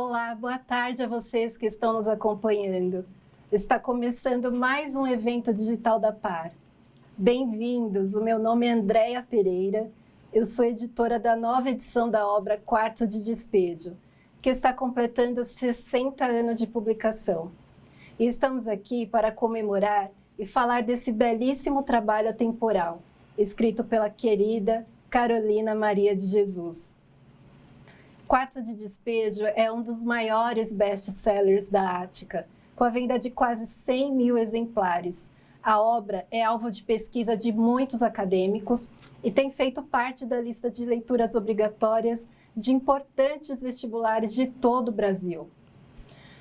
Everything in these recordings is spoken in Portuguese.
Olá, boa tarde a vocês que estão nos acompanhando. Está começando mais um evento digital da PAR. Bem-vindos, o meu nome é Andréia Pereira, eu sou editora da nova edição da obra Quarto de Despejo, que está completando 60 anos de publicação. E estamos aqui para comemorar e falar desse belíssimo trabalho atemporal, escrito pela querida Carolina Maria de Jesus. Quarto de Despejo é um dos maiores best-sellers da Ática, com a venda de quase 100 mil exemplares. A obra é alvo de pesquisa de muitos acadêmicos e tem feito parte da lista de leituras obrigatórias de importantes vestibulares de todo o Brasil.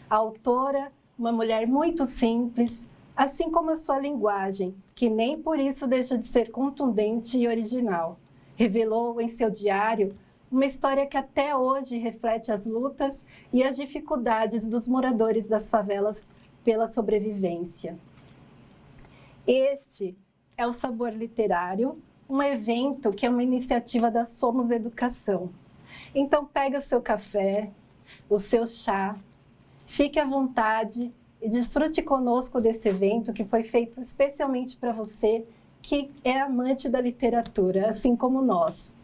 A autora, uma mulher muito simples, assim como a sua linguagem, que nem por isso deixa de ser contundente e original, revelou em seu diário uma história que até hoje reflete as lutas e as dificuldades dos moradores das favelas pela sobrevivência. Este é o Sabor Literário, um evento que é uma iniciativa da Somos Educação. Então pega o seu café, o seu chá, fique à vontade e desfrute conosco desse evento que foi feito especialmente para você que é amante da literatura, assim como nós.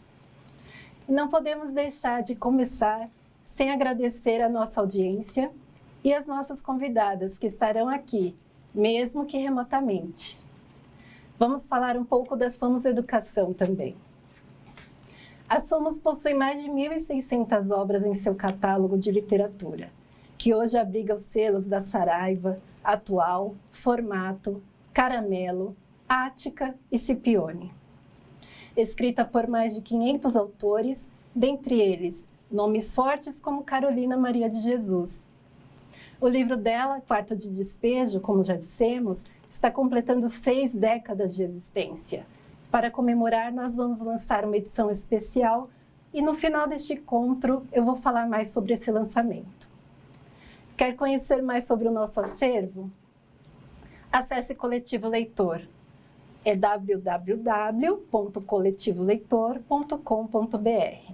Não podemos deixar de começar sem agradecer a nossa audiência e as nossas convidadas que estarão aqui, mesmo que remotamente. Vamos falar um pouco da Somos Educação também. A Somos possui mais de 1.600 obras em seu catálogo de literatura, que hoje abriga os selos da Saraiva, Atual, Formato, Caramelo, Ática e Scipione. Escrita por mais de 500 autores, dentre eles nomes fortes como Carolina Maria de Jesus. O livro dela, Quarto de Despejo, como já dissemos, está completando 6 décadas de existência. Para comemorar, nós vamos lançar uma edição especial e no final deste encontro eu vou falar mais sobre esse lançamento. Quer conhecer mais sobre o nosso acervo? Acesse Coletivo Leitor. É www.coletivoleitor.com.br.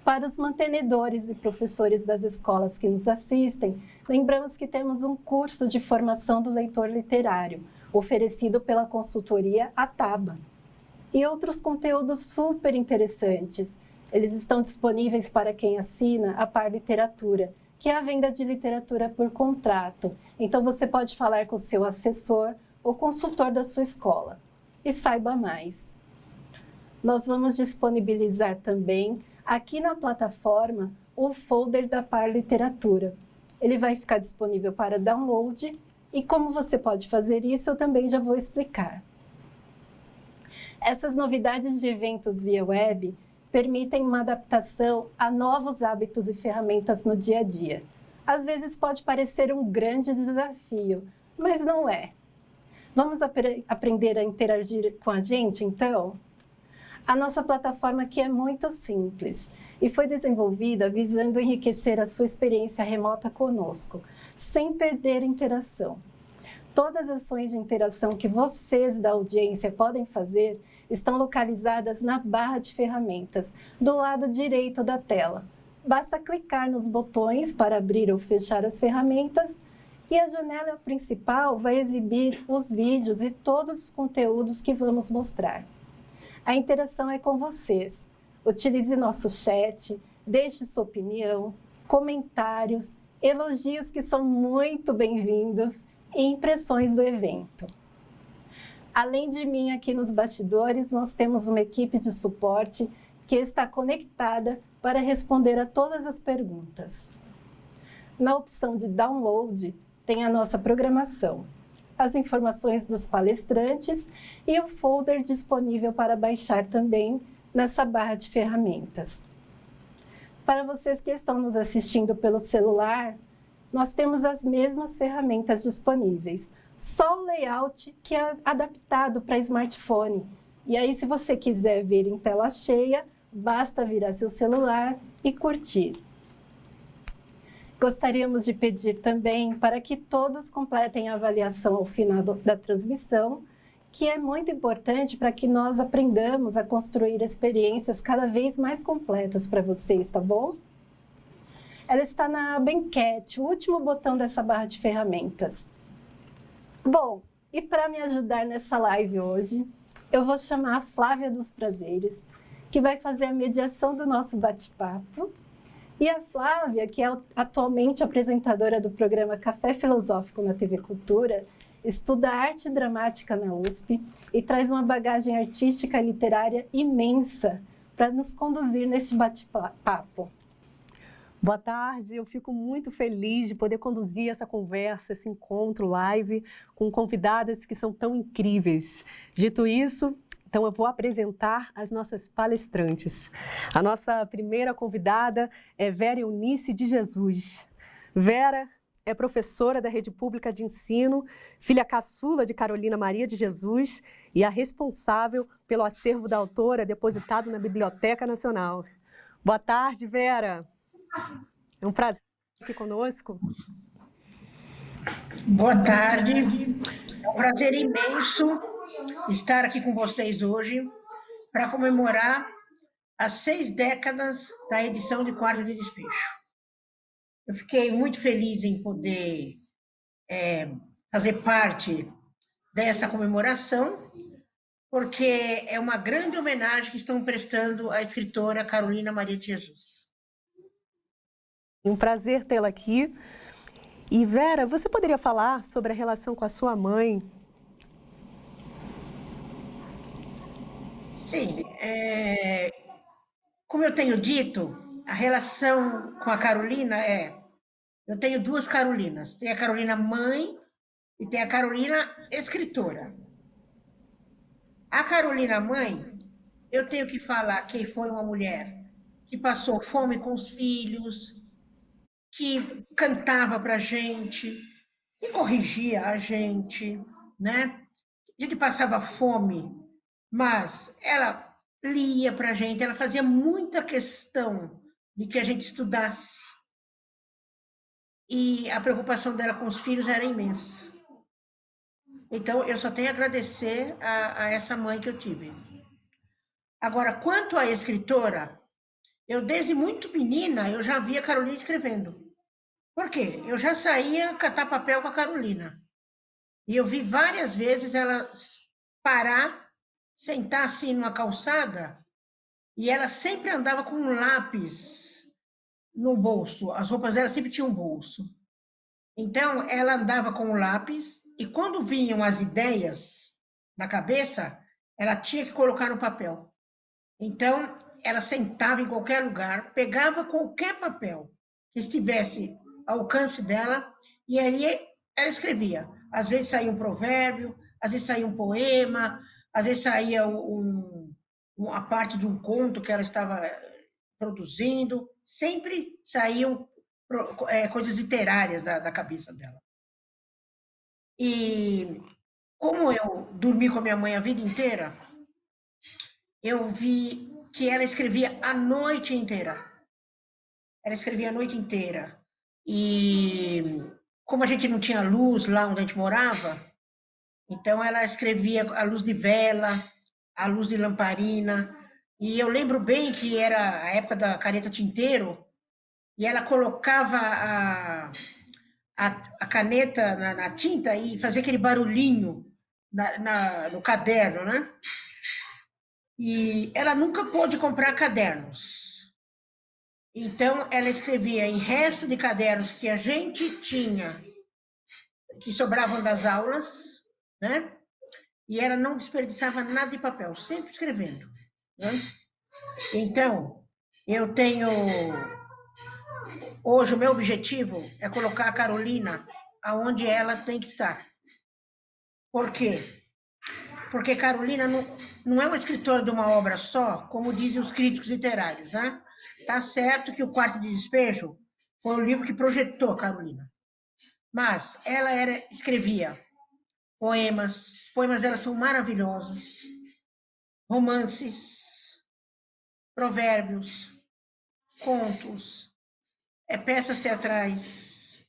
Para os mantenedores e professores das escolas que nos assistem, lembramos que temos um curso de formação do leitor literário, oferecido pela consultoria Ataba. E outros conteúdos super interessantes. Eles estão disponíveis para quem assina a Par Literatura, que é a venda de literatura por contrato. Então você pode falar com o seu assessor ou consultor da sua escola. E saiba mais. Nós vamos disponibilizar também, aqui na plataforma, o folder da Par Literatura. Ele vai ficar disponível para download e como você pode fazer isso, eu também já vou explicar. Essas novidades de eventos via web permitem uma adaptação a novos hábitos e ferramentas no dia a dia. Às vezes pode parecer um grande desafio, mas não é. Vamos aprender a interagir com a gente, então? A nossa plataforma aqui é muito simples e foi desenvolvida visando enriquecer a sua experiência remota conosco, sem perder a interação. Todas as ações de interação que vocês da audiência podem fazer estão localizadas na barra de ferramentas, do lado direito da tela. Basta clicar nos botões para abrir ou fechar as ferramentas e a janela principal vai exibir os vídeos e todos os conteúdos que vamos mostrar. A interação é com vocês. Utilize nosso chat, deixe sua opinião, comentários, elogios que são muito bem-vindos e impressões do evento. Além de mim aqui nos bastidores, nós temos uma equipe de suporte que está conectada para responder a todas as perguntas. Na opção de download, tem a nossa programação, as informações dos palestrantes e o folder disponível para baixar também nessa barra de ferramentas. Para vocês que estão nos assistindo pelo celular, nós temos as mesmas ferramentas disponíveis, só o layout que é adaptado para smartphone. E aí, se você quiser ver em tela cheia, basta virar seu celular e curtir. Gostaríamos de pedir também para que todos completem a avaliação ao final da transmissão, que é muito importante para que nós aprendamos a construir experiências cada vez mais completas para vocês, tá bom? Ela está na aba enquete, o último botão dessa barra de ferramentas. Bom, e para me ajudar nessa live hoje, eu vou chamar a Flávia dos Prazeres, que vai fazer a mediação do nosso bate-papo. E a Flávia, que é atualmente apresentadora do programa Café Filosófico na TV Cultura, estuda arte dramática na USP e traz uma bagagem artística e literária imensa para nos conduzir nesse bate-papo. Boa tarde, eu fico muito feliz de poder conduzir essa conversa, esse encontro live com convidadas que são tão incríveis. Dito isso, então eu vou apresentar as nossas palestrantes. A nossa primeira convidada é Vera Eunice de Jesus. Vera é professora da Rede Pública de Ensino, filha caçula de Carolina Maria de Jesus e a responsável pelo acervo da autora depositado na Biblioteca Nacional. Boa tarde, Vera. É um prazer estar aqui conosco. Boa tarde. É um prazer imenso estar aqui com vocês hoje para comemorar as 6 décadas da edição de Quarto de Despejo. Eu fiquei muito feliz em poder fazer parte dessa comemoração, porque é uma grande homenagem que estão prestando à escritora Carolina Maria de Jesus. Um prazer tê-la aqui. E Vera, você poderia falar sobre a relação com a sua mãe? Sim, como eu tenho dito, a relação com a Carolina eu tenho 2 Carolinas, tem a Carolina mãe e tem a Carolina escritora. A Carolina mãe, eu tenho que falar que foi uma mulher que passou fome com os filhos, que cantava para a gente, que corrigia a gente, né? A gente passava fome, mas ela lia para a gente, ela fazia muita questão de que a gente estudasse. E a preocupação dela com os filhos era imensa. Então, eu só tenho a agradecer a essa mãe que eu tive. Agora, quanto à escritora, eu desde muito menina, eu já via a Carolina escrevendo. Por quê? Eu já saía catar papel com a Carolina. E eu vi várias vezes ela parar, sentar assim numa calçada, e ela sempre andava com um lápis no bolso. As roupas dela sempre tinham um bolso. Então, ela andava com o lápis, e quando vinham as ideias na cabeça, ela tinha que colocar no papel. Então, ela sentava em qualquer lugar, pegava qualquer papel que estivesse ao alcance dela, e ali ela escrevia. Às vezes saía um provérbio, às vezes saía um poema, às vezes saía uma parte de um conto que ela estava produzindo, sempre saíam coisas literárias da cabeça dela. E como eu dormi com a minha mãe a vida inteira, eu vi que ela escrevia a noite inteira. Ela escrevia a noite inteira. E como a gente não tinha luz lá onde a gente morava, então ela escrevia à luz de vela, à luz de lamparina. E eu lembro bem que era a época da caneta tinteiro, e ela colocava a caneta na tinta e fazia aquele barulhinho no caderno, né? E ela nunca pôde comprar cadernos. Então, ela escrevia em resto de cadernos que a gente tinha, que sobravam das aulas, né? E ela não desperdiçava nada de papel, sempre escrevendo, né? Então, eu tenho... Hoje, o meu objetivo é colocar a Carolina aonde ela tem que estar. Por quê? Porque Carolina não é uma escritora de uma obra só, como dizem os críticos literários, né? Tá certo que o Quarto de Despejo foi o livro que projetou a Carolina. Mas ela escrevia poemas dela são maravilhosos, romances, provérbios, contos, peças teatrais,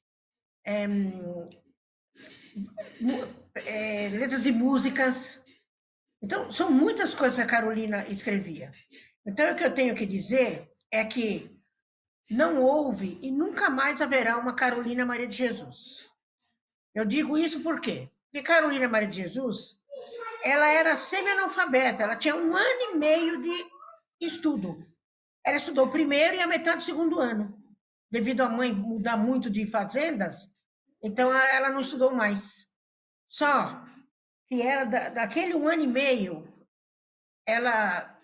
letras de músicas. Então, são muitas coisas que a Carolina escrevia. Então, o que eu tenho que dizer é que não houve e nunca mais haverá uma Carolina Maria de Jesus. Eu digo isso por quê? Porque Carolina Maria de Jesus, ela era semi-analfabeta, ela tinha 1 ano e meio de estudo. Ela estudou o primeiro e a metade do segundo ano. Devido à mãe mudar muito de fazendas, então ela não estudou mais. Só que ela, daquele 1 ano e meio, ela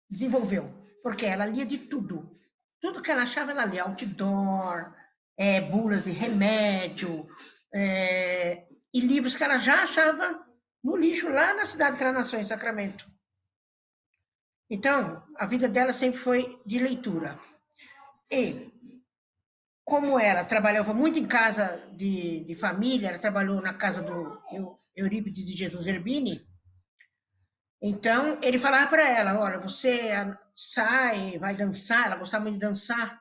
desenvolveu, porque ela lia de tudo. Tudo que ela achava, ela lia. Outdoor, bulas de remédio, e livros que ela já achava no lixo lá na cidade que ela nasceu, em Sacramento. Então, a vida dela sempre foi de leitura. E, como ela trabalhava muito em casa de família, ela trabalhou na casa do Eurípides de Jesus Zerbini, então ele falava para ela, olha, você sai, vai dançar, ela gostava muito de dançar,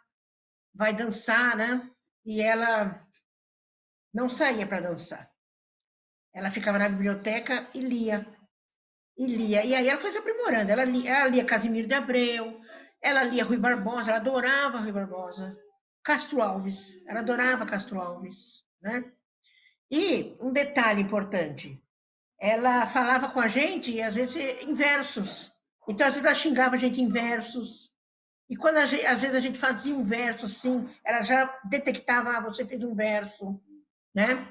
vai dançar, né? E ela não saía para dançar. Ela ficava na biblioteca e lia. E lia. E aí ela foi se aprimorando. Ela lia Casimiro de Abreu, ela lia Rui Barbosa, ela adorava Rui Barbosa. Castro Alves, ela adorava Castro Alves, né? E um detalhe importante, ela falava com a gente, às vezes, em versos. Então, às vezes, ela xingava a gente em versos. E quando às vezes a gente fazia um verso assim, ela já detectava, você fez um verso, né?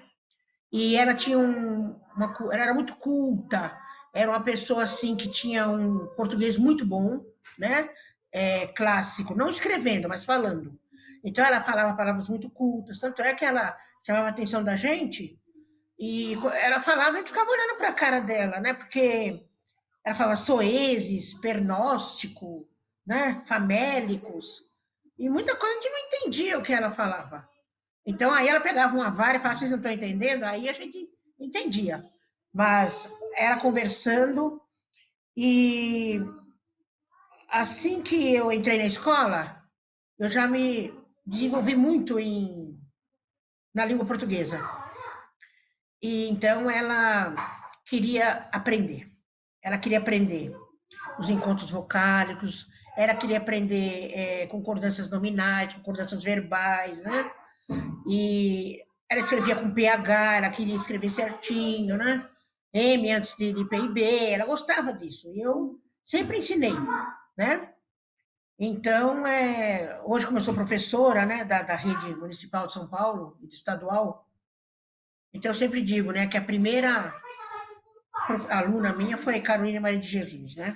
E ela tinha ela era muito culta, era uma pessoa assim que tinha um português muito bom, né? Clássico, não escrevendo, mas falando. Então ela falava palavras muito cultas, tanto é que ela chamava a atenção da gente e ela falava, a gente ficava olhando para a cara dela, né? Porque ela falava soeses, pernóstico, né? Famélicos, e muita coisa a gente não entendia o que ela falava. Então, aí ela pegava uma vara e falava, vocês não estão entendendo? Aí a gente entendia. Mas ela conversando, e assim que eu entrei na escola, eu já me desenvolvi muito na língua portuguesa. E então ela queria aprender. Ela queria aprender os encontros vocálicos, ela queria aprender concordâncias nominais, concordâncias verbais, né? E ela escrevia com PH, ela queria escrever certinho, né? M antes de PIB, ela gostava disso. E eu sempre ensinei, né? Então, hoje, como eu sou professora, né, da rede municipal de São Paulo e de estadual, então eu sempre digo, né, que a primeira aluna minha foi Carolina Maria de Jesus, né?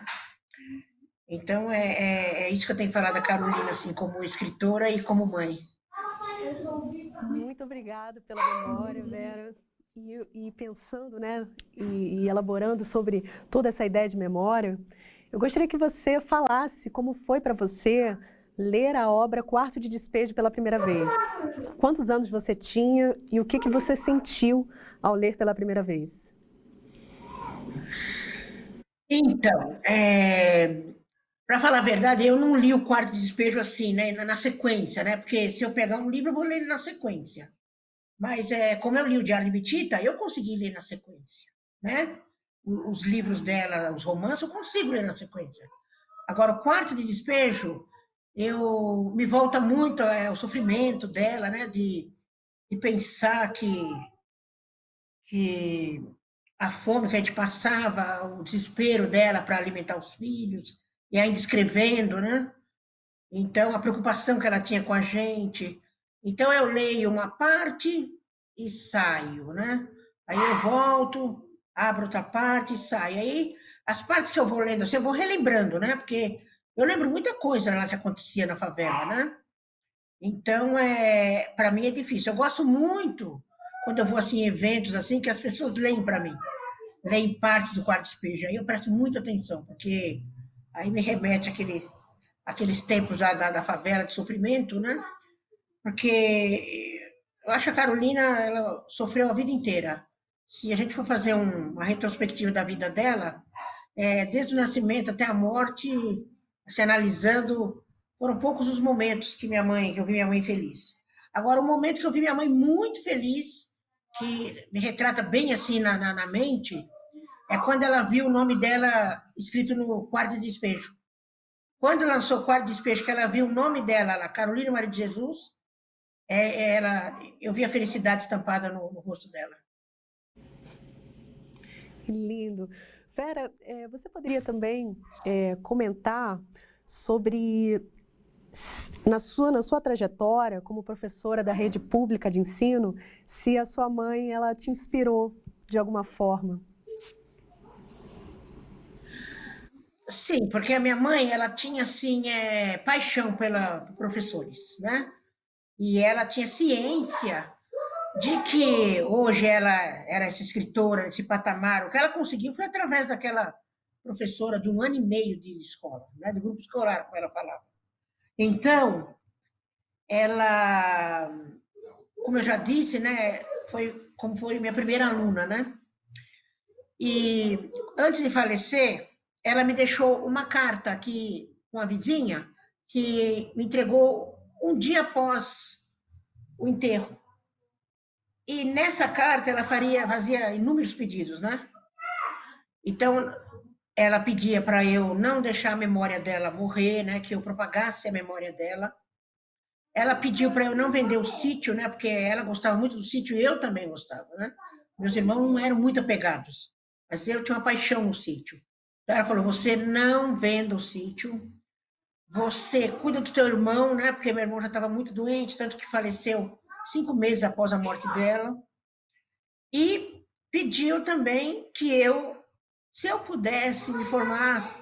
Então, é isso que eu tenho que falar da Carolina, assim, como escritora e como mãe. Muito obrigada pela memória, Vera. E pensando, né, e elaborando sobre toda essa ideia de memória, eu gostaria que você falasse como foi para você ler a obra Quarto de Despejo pela primeira vez. Quantos anos você tinha e o que você sentiu ao ler pela primeira vez? Então, para falar a verdade, eu não li o Quarto de Despejo assim, né, na sequência, né? Porque se eu pegar um livro, eu vou ler ele na sequência. Mas como eu li o Diário de Bitita, eu consegui ler na sequência, né? Os livros dela, os romances, eu consigo ler na sequência. Agora, o Quarto de Despejo, me volta muito o sofrimento dela, né? De pensar que a fome que a gente passava, o desespero dela para alimentar os filhos, e ainda escrevendo, né? Então, a preocupação que ela tinha com a gente. Então, eu leio uma parte e saio, né? Aí eu volto, abro outra parte e saio. Aí, as partes que eu vou lendo, assim, eu vou relembrando, né? Porque eu lembro muita coisa lá que acontecia na favela, né? Então, para mim é difícil. Eu gosto muito quando eu vou assim, em eventos assim, que as pessoas leem para mim, leem partes do Quarto Despejo. Aí eu presto muita atenção, porque aí me remete aqueles tempos já da favela, de sofrimento, né? Porque eu acho que a Carolina, ela sofreu a vida inteira. Se a gente for fazer uma retrospectiva da vida dela, desde o nascimento até a morte, se analisando, foram poucos os momentos que eu vi minha mãe feliz. Agora, o momento que eu vi minha mãe muito feliz, que me retrata bem assim na mente, é quando ela viu o nome dela escrito no quarto de despejo. Quando lançou o Quarto Despejo, que ela viu o nome dela lá, Carolina Maria de Jesus, eu vi a felicidade estampada no rosto dela. Que lindo. Vera, você poderia também comentar sobre, na sua trajetória como professora da rede pública de ensino, se a sua mãe ela te inspirou de alguma forma? Sim, porque a minha mãe, ela tinha, assim, paixão por professores, né? E ela tinha ciência de que hoje ela era essa escritora, esse patamar. O que ela conseguiu foi através daquela professora de 1 ano e meio de escola, né? De grupo escolar, como ela falava. Então, ela, como eu já disse, né? Foi minha primeira aluna, né? E antes de falecer, ela me deixou uma carta aqui com a vizinha, que me entregou um dia após o enterro. E nessa carta ela fazia inúmeros pedidos, né? Então, ela pedia para eu não deixar a memória dela morrer, né? Que eu propagasse a memória dela. Ela pediu para eu não vender o sítio, né? Porque ela gostava muito do sítio e eu também gostava, né? Meus irmãos não eram muito apegados, mas eu tinha uma paixão no sítio. Então ela falou: você não venda o sítio, você cuida do teu irmão, né? Porque meu irmão já estava muito doente, tanto que faleceu 5 meses após a morte dela. E pediu também que se eu pudesse me formar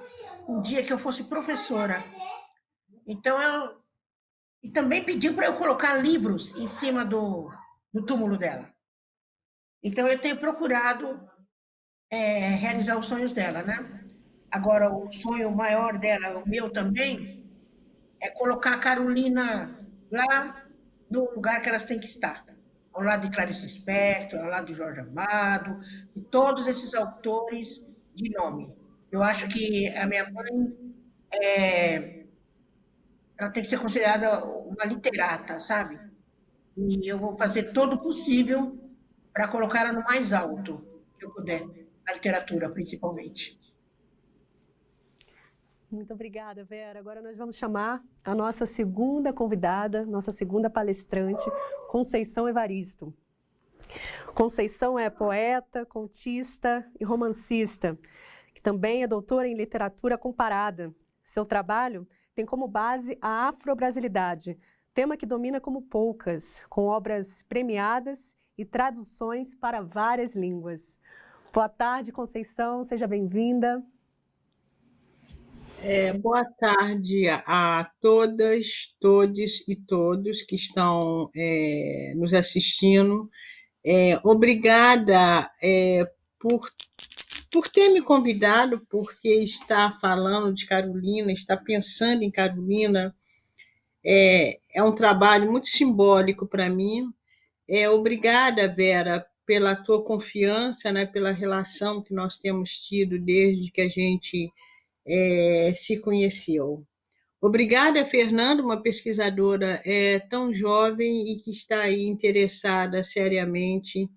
um dia que eu fosse professora. Então, e também pediu para eu colocar livros em cima do túmulo dela. Então, eu tenho procurado realizar os sonhos dela, né? Agora, o sonho maior dela, o meu também, é colocar a Carolina lá no lugar que elas têm que estar. Ao lado de Clarice Lispector, ao lado de Jorge Amado, de todos esses autores de nome. Eu acho que a minha mãe, ela tem que ser considerada uma literata, sabe? E eu vou fazer todo o possível para colocá-la no mais alto que eu puder, na literatura, principalmente. Muito obrigada, Vera. Agora nós vamos chamar a nossa segunda convidada, nossa segunda palestrante, Conceição Evaristo. Conceição é poeta, contista e romancista, que também é doutora em literatura comparada. Seu trabalho tem como base a afro-brasilidade, tema que domina como poucas, com obras premiadas e traduções para várias línguas. Boa tarde, Conceição, seja bem-vinda. Boa tarde a todas, todes e todos que estão nos assistindo. Obrigada por ter me convidado, porque está falando de Carolina, está pensando em Carolina. É um trabalho muito simbólico para mim. Obrigada, Vera, pela tua confiança, né, pela relação que nós temos tido desde que a gente se conheceu. Obrigada, Fernanda, uma pesquisadora tão jovem e que está aí interessada seriamente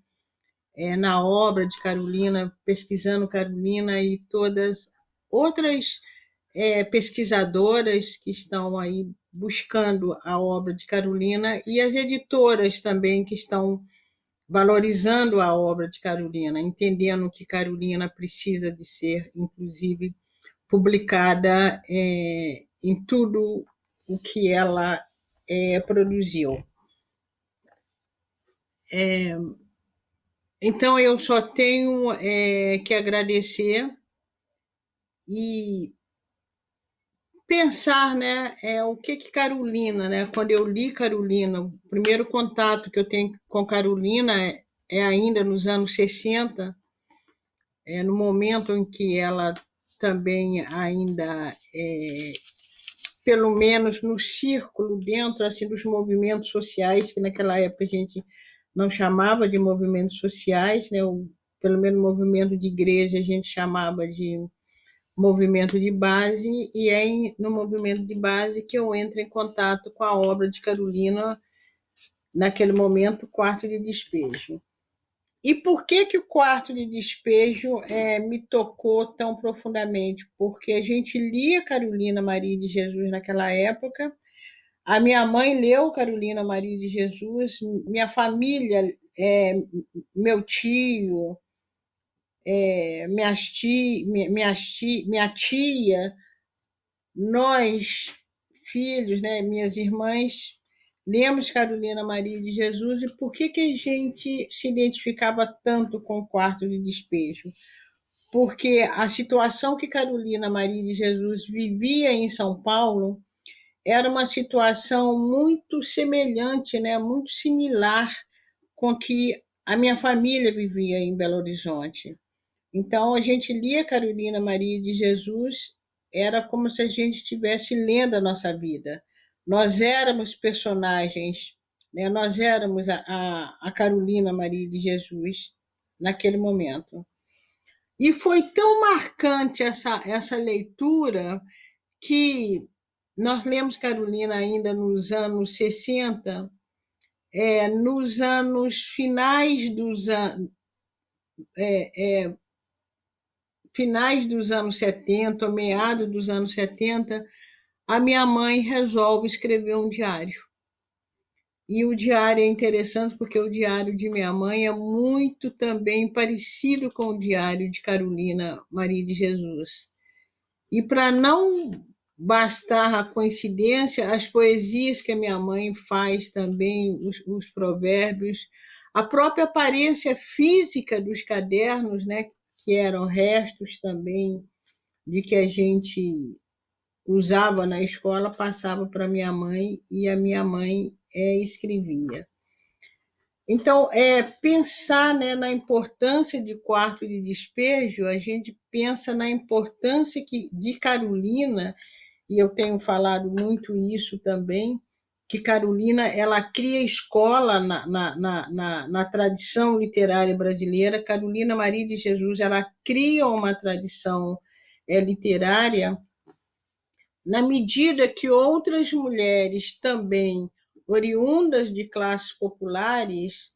na obra de Carolina, pesquisando Carolina e todas outras pesquisadoras que estão aí buscando a obra de Carolina e as editoras também que estão valorizando a obra de Carolina, entendendo que Carolina precisa de ser, inclusive, publicada em tudo o que ela produziu. Então, eu só tenho que agradecer e pensar, né, o que Carolina, né, quando eu li Carolina, o primeiro contato que eu tenho com Carolina é ainda nos anos 60, no momento em que ela também ainda pelo menos no círculo dentro assim dos movimentos sociais, que naquela época a gente não chamava de movimentos sociais, né? Pelo menos movimento de igreja a gente chamava de movimento de base, e é no movimento de base que eu entro em contato com a obra de Carolina, naquele momento, Quarto de Despejo. E por que o quarto de despejo me tocou tão profundamente? Porque a gente lia Carolina Maria de Jesus naquela época, a minha mãe leu Carolina Maria de Jesus, minha família, meu tio, minha tia, nós, filhos, né, minhas irmãs, lemos Carolina Maria de Jesus. E por que a gente se identificava tanto com o quarto de despejo? Porque a situação que Carolina Maria de Jesus vivia em São Paulo era uma situação muito semelhante, né, muito similar com que a minha família vivia em Belo Horizonte. Então, a gente lia Carolina Maria de Jesus, era como se a gente estivesse lendo a nossa vida. Nós éramos personagens, né? Nós éramos a Carolina Maria de Jesus naquele momento. E foi tão marcante essa leitura que nós lemos Carolina ainda nos anos 60, nos anos finais finais dos anos 70, meados dos anos 70, a minha mãe resolve escrever um diário. E o diário é interessante porque o diário de minha mãe é muito também parecido com o diário de Carolina Maria de Jesus. E para não bastar a coincidência, as poesias que a minha mãe faz também, os provérbios, a própria aparência física dos cadernos, né, que eram restos também de que a gente usava na escola, passava para minha mãe e a minha mãe escrevia. Então, pensar, né, na importância de quarto de despejo, a gente pensa na importância de Carolina, e eu tenho falado muito isso também, que Carolina ela cria escola na tradição literária brasileira. Carolina Maria de Jesus ela cria uma tradição literária na medida que outras mulheres também oriundas de classes populares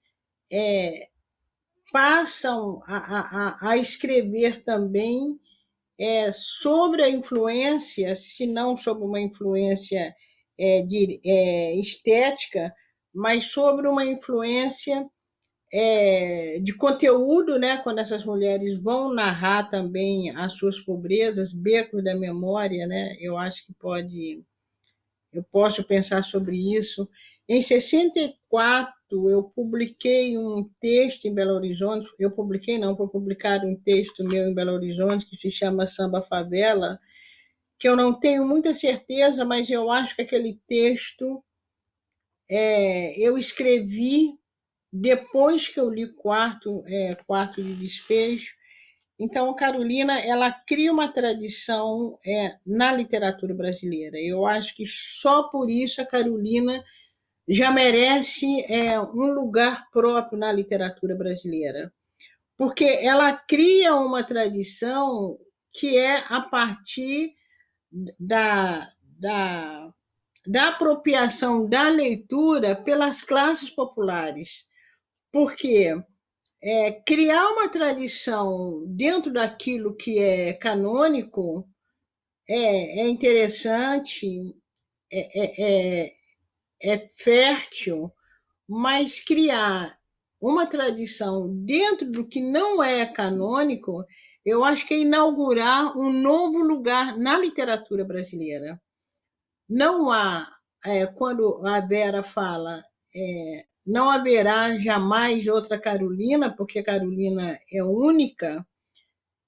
passam a escrever também sobre a influência, se não sobre uma influência estética, mas sobre uma influência de conteúdo, né? Quando essas mulheres vão narrar também as suas pobrezas, becos da memória, né? Eu acho que eu posso pensar sobre isso. Em 64, eu publiquei um texto em Belo Horizonte, foi publicado um texto meu em Belo Horizonte que se chama Samba Favela, que eu não tenho muita certeza, mas eu acho que aquele texto eu escrevi depois que eu li Quarto de Despejo. Então, a Carolina ela cria uma tradição na literatura brasileira. Eu acho que só por isso a Carolina já merece um lugar próprio na literatura brasileira, porque ela cria uma tradição que é a partir da apropriação da leitura pelas classes populares, porque criar uma tradição dentro daquilo que é canônico é interessante, é fértil, mas criar uma tradição dentro do que não é canônico, eu acho que é inaugurar um novo lugar na literatura brasileira. Não há, quando a Vera fala, não haverá jamais outra Carolina, porque a Carolina é única,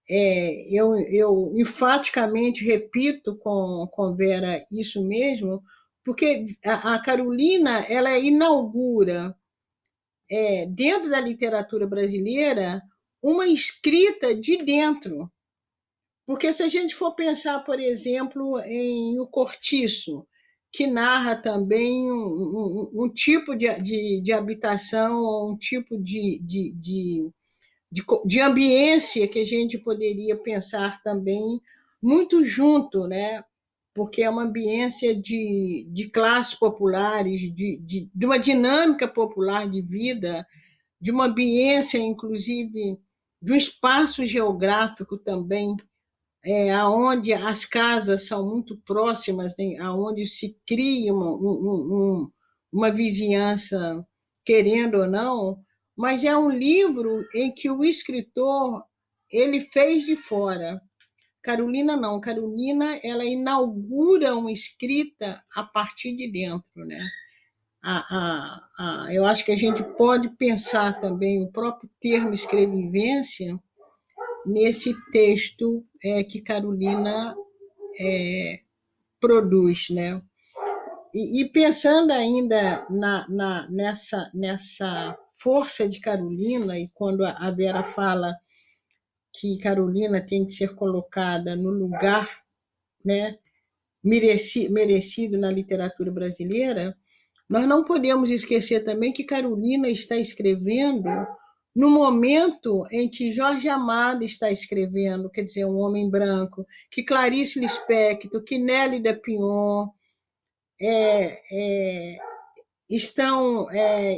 eu enfaticamente repito com Vera isso mesmo, porque a Carolina ela inaugura, dentro da literatura brasileira, uma escrita de dentro. Porque se a gente for pensar, por exemplo, em O Cortiço, que narra também um tipo de habitação, um tipo de ambiência que a gente poderia pensar também muito junto, né? Porque é uma ambiência de classes populares, de uma dinâmica popular de vida de uma ambiência, inclusive, de um espaço geográfico também, aonde as casas são muito próximas, né, aonde se cria uma vizinhança, querendo ou não, mas é um livro em que o escritor ele fez de fora. Carolina não, Carolina ela inaugura uma escrita a partir de dentro, né? Eu acho que a gente pode pensar também o próprio termo escrevivência nesse texto que Carolina produz, né? E pensando ainda nessa força de Carolina, e quando a Vera fala que Carolina tem que ser colocada no lugar, né, merecido na literatura brasileira, nós não podemos esquecer também que Carolina está escrevendo no momento em que Jorge Amado está escrevendo, quer dizer, Um Homem Branco, que Clarice Lispector, que Nelly Pion estão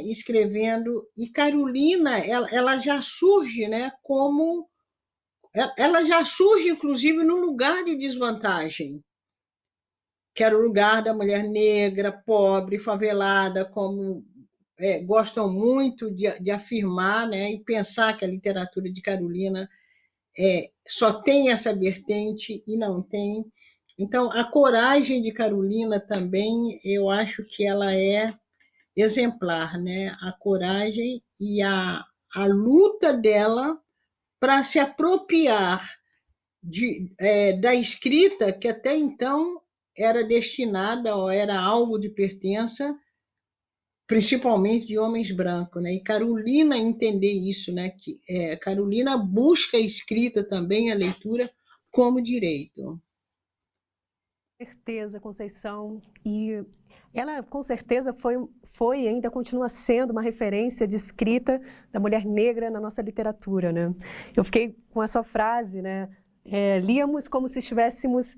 escrevendo, e Carolina ela já surge, né, como ela já surge, inclusive, num lugar de desvantagem, que era o lugar da mulher negra, pobre, favelada, como gostam muito de afirmar, né, e pensar que a literatura de Carolina só tem essa vertente e não tem. Então, a coragem de Carolina também, eu acho que ela é exemplar, né? A coragem e a luta dela para se apropriar da escrita que até então era destinada ou era algo de pertença, principalmente de homens brancos, né? E Carolina entender isso, né? Que Carolina busca a escrita também, a leitura, como direito. Certeza, Conceição. E ela, com certeza, foi e ainda continua sendo uma referência de escrita da mulher negra na nossa literatura, né? Eu fiquei com a sua frase, né? Líamos como se estivéssemos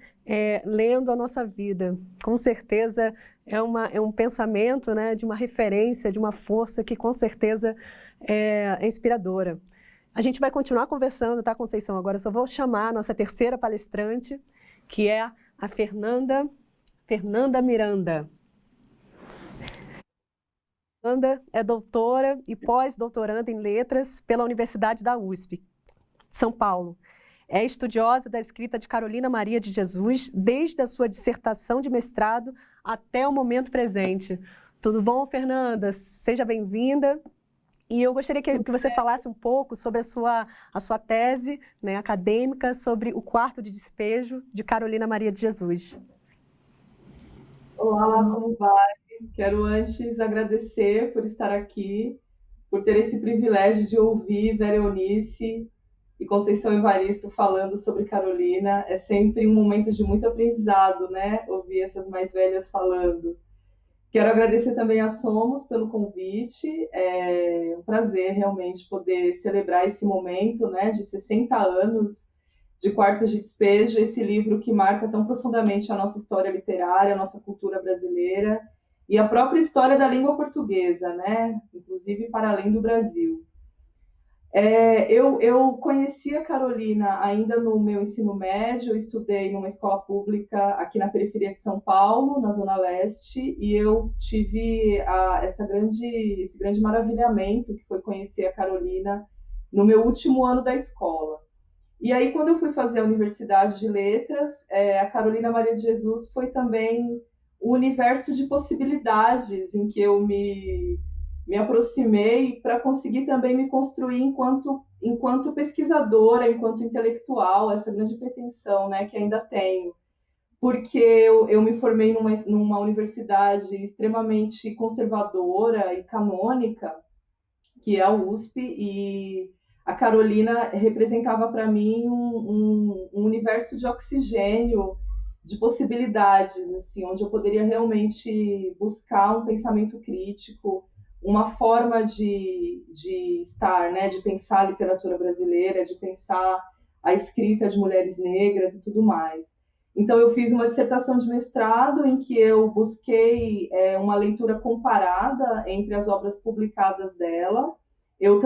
lendo a nossa vida. Com certeza é um pensamento, né, de uma referência, de uma força que com certeza é inspiradora. A gente vai continuar conversando, tá, Conceição? Agora eu só vou chamar a nossa terceira palestrante, que é a Fernanda Miranda. Fernanda é doutora e pós-doutoranda em letras pela Universidade da USP, São Paulo. É estudiosa da escrita de Carolina Maria de Jesus, desde a sua dissertação de mestrado até o momento presente. Tudo bom, Fernanda? Seja bem-vinda. E eu gostaria que você falasse um pouco sobre a sua tese, né, acadêmica sobre o quarto de despejo de Carolina Maria de Jesus. Olá, como vai? Quero antes agradecer por estar aqui, por ter esse privilégio de ouvir Vera Eunice e Conceição Evaristo falando sobre Carolina. É sempre um momento de muito aprendizado, né? Ouvir essas mais velhas falando. Quero agradecer também a Somos pelo convite. É um prazer realmente poder celebrar esse momento, né, de 60 anos de Quartos de Despejo, esse livro que marca tão profundamente a nossa história literária, a nossa cultura brasileira e a própria história da língua portuguesa, né, inclusive para além do Brasil. Eu conheci a Carolina ainda no meu ensino médio, eu estudei numa escola pública aqui na periferia de São Paulo, na Zona Leste, e eu tive esse grande maravilhamento que foi conhecer a Carolina no meu último ano da escola. E aí, quando eu fui fazer a Universidade de Letras, a Carolina Maria de Jesus foi também o universo de possibilidades em que eu me aproximei para conseguir também me construir enquanto pesquisadora, enquanto intelectual, essa grande pretensão, né, que ainda tenho. Porque eu me formei numa universidade extremamente conservadora e canônica, que é a USP, e a Carolina representava para mim um universo de oxigênio, de possibilidades, assim, onde eu poderia realmente buscar um pensamento crítico, uma forma de estar, né, de pensar a literatura brasileira, de pensar a escrita de mulheres negras e tudo mais. Então, eu fiz uma dissertação de mestrado em que eu busquei uma leitura comparada entre as obras publicadas dela Eu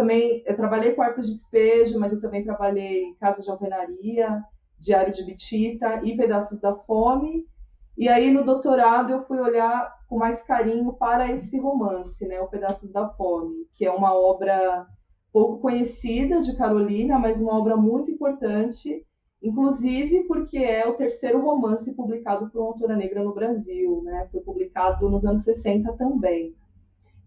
trabalhei com quarto de despejo, mas eu também trabalhei em casa de alvenaria, Diário de Bitita e Pedaços da Fome. E aí, no doutorado, eu fui olhar com mais carinho para esse romance, né, O Pedaços da Fome, que é uma obra pouco conhecida de Carolina, mas uma obra muito importante, inclusive porque é o terceiro romance publicado por uma autora negra no Brasil, né? Foi publicado nos anos 60 também.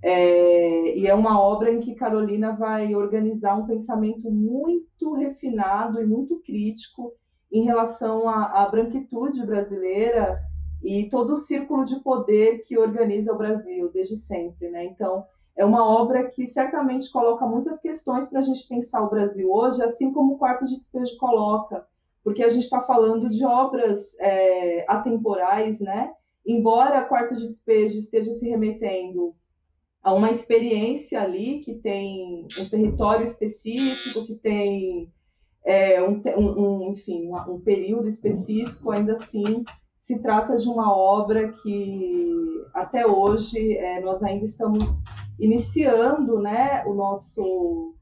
E é uma obra em que Carolina vai organizar um pensamento muito refinado e muito crítico em relação à branquitude brasileira e todo o círculo de poder que organiza o Brasil desde sempre, né? Então, é uma obra que certamente coloca muitas questões para a gente pensar o Brasil hoje, assim como o Quarto de Despejo coloca, porque a gente está falando de obras atemporais, né? Embora Quarto de Despejo esteja se remetendo a uma experiência ali que tem um território específico, que tem enfim, um período específico, ainda assim se trata de uma obra que até hoje nós ainda estamos iniciando, né, o nosso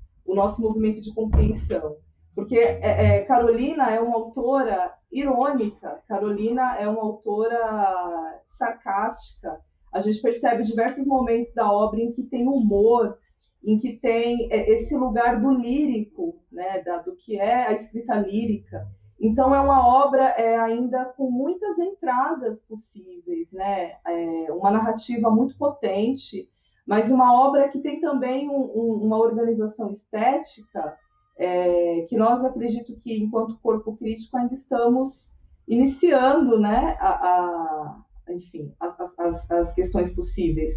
movimento de compreensão. Porque Carolina é uma autora irônica, Carolina é uma autora sarcástica. A gente percebe diversos momentos da obra em que tem humor, em que tem esse lugar do lírico, né, do que é a escrita lírica. Então, é uma obra ainda com muitas entradas possíveis, né? Uma narrativa muito potente, mas uma obra que tem também uma organização estética que nós acredito que, enquanto corpo crítico, ainda estamos iniciando, né, enfim, as questões possíveis,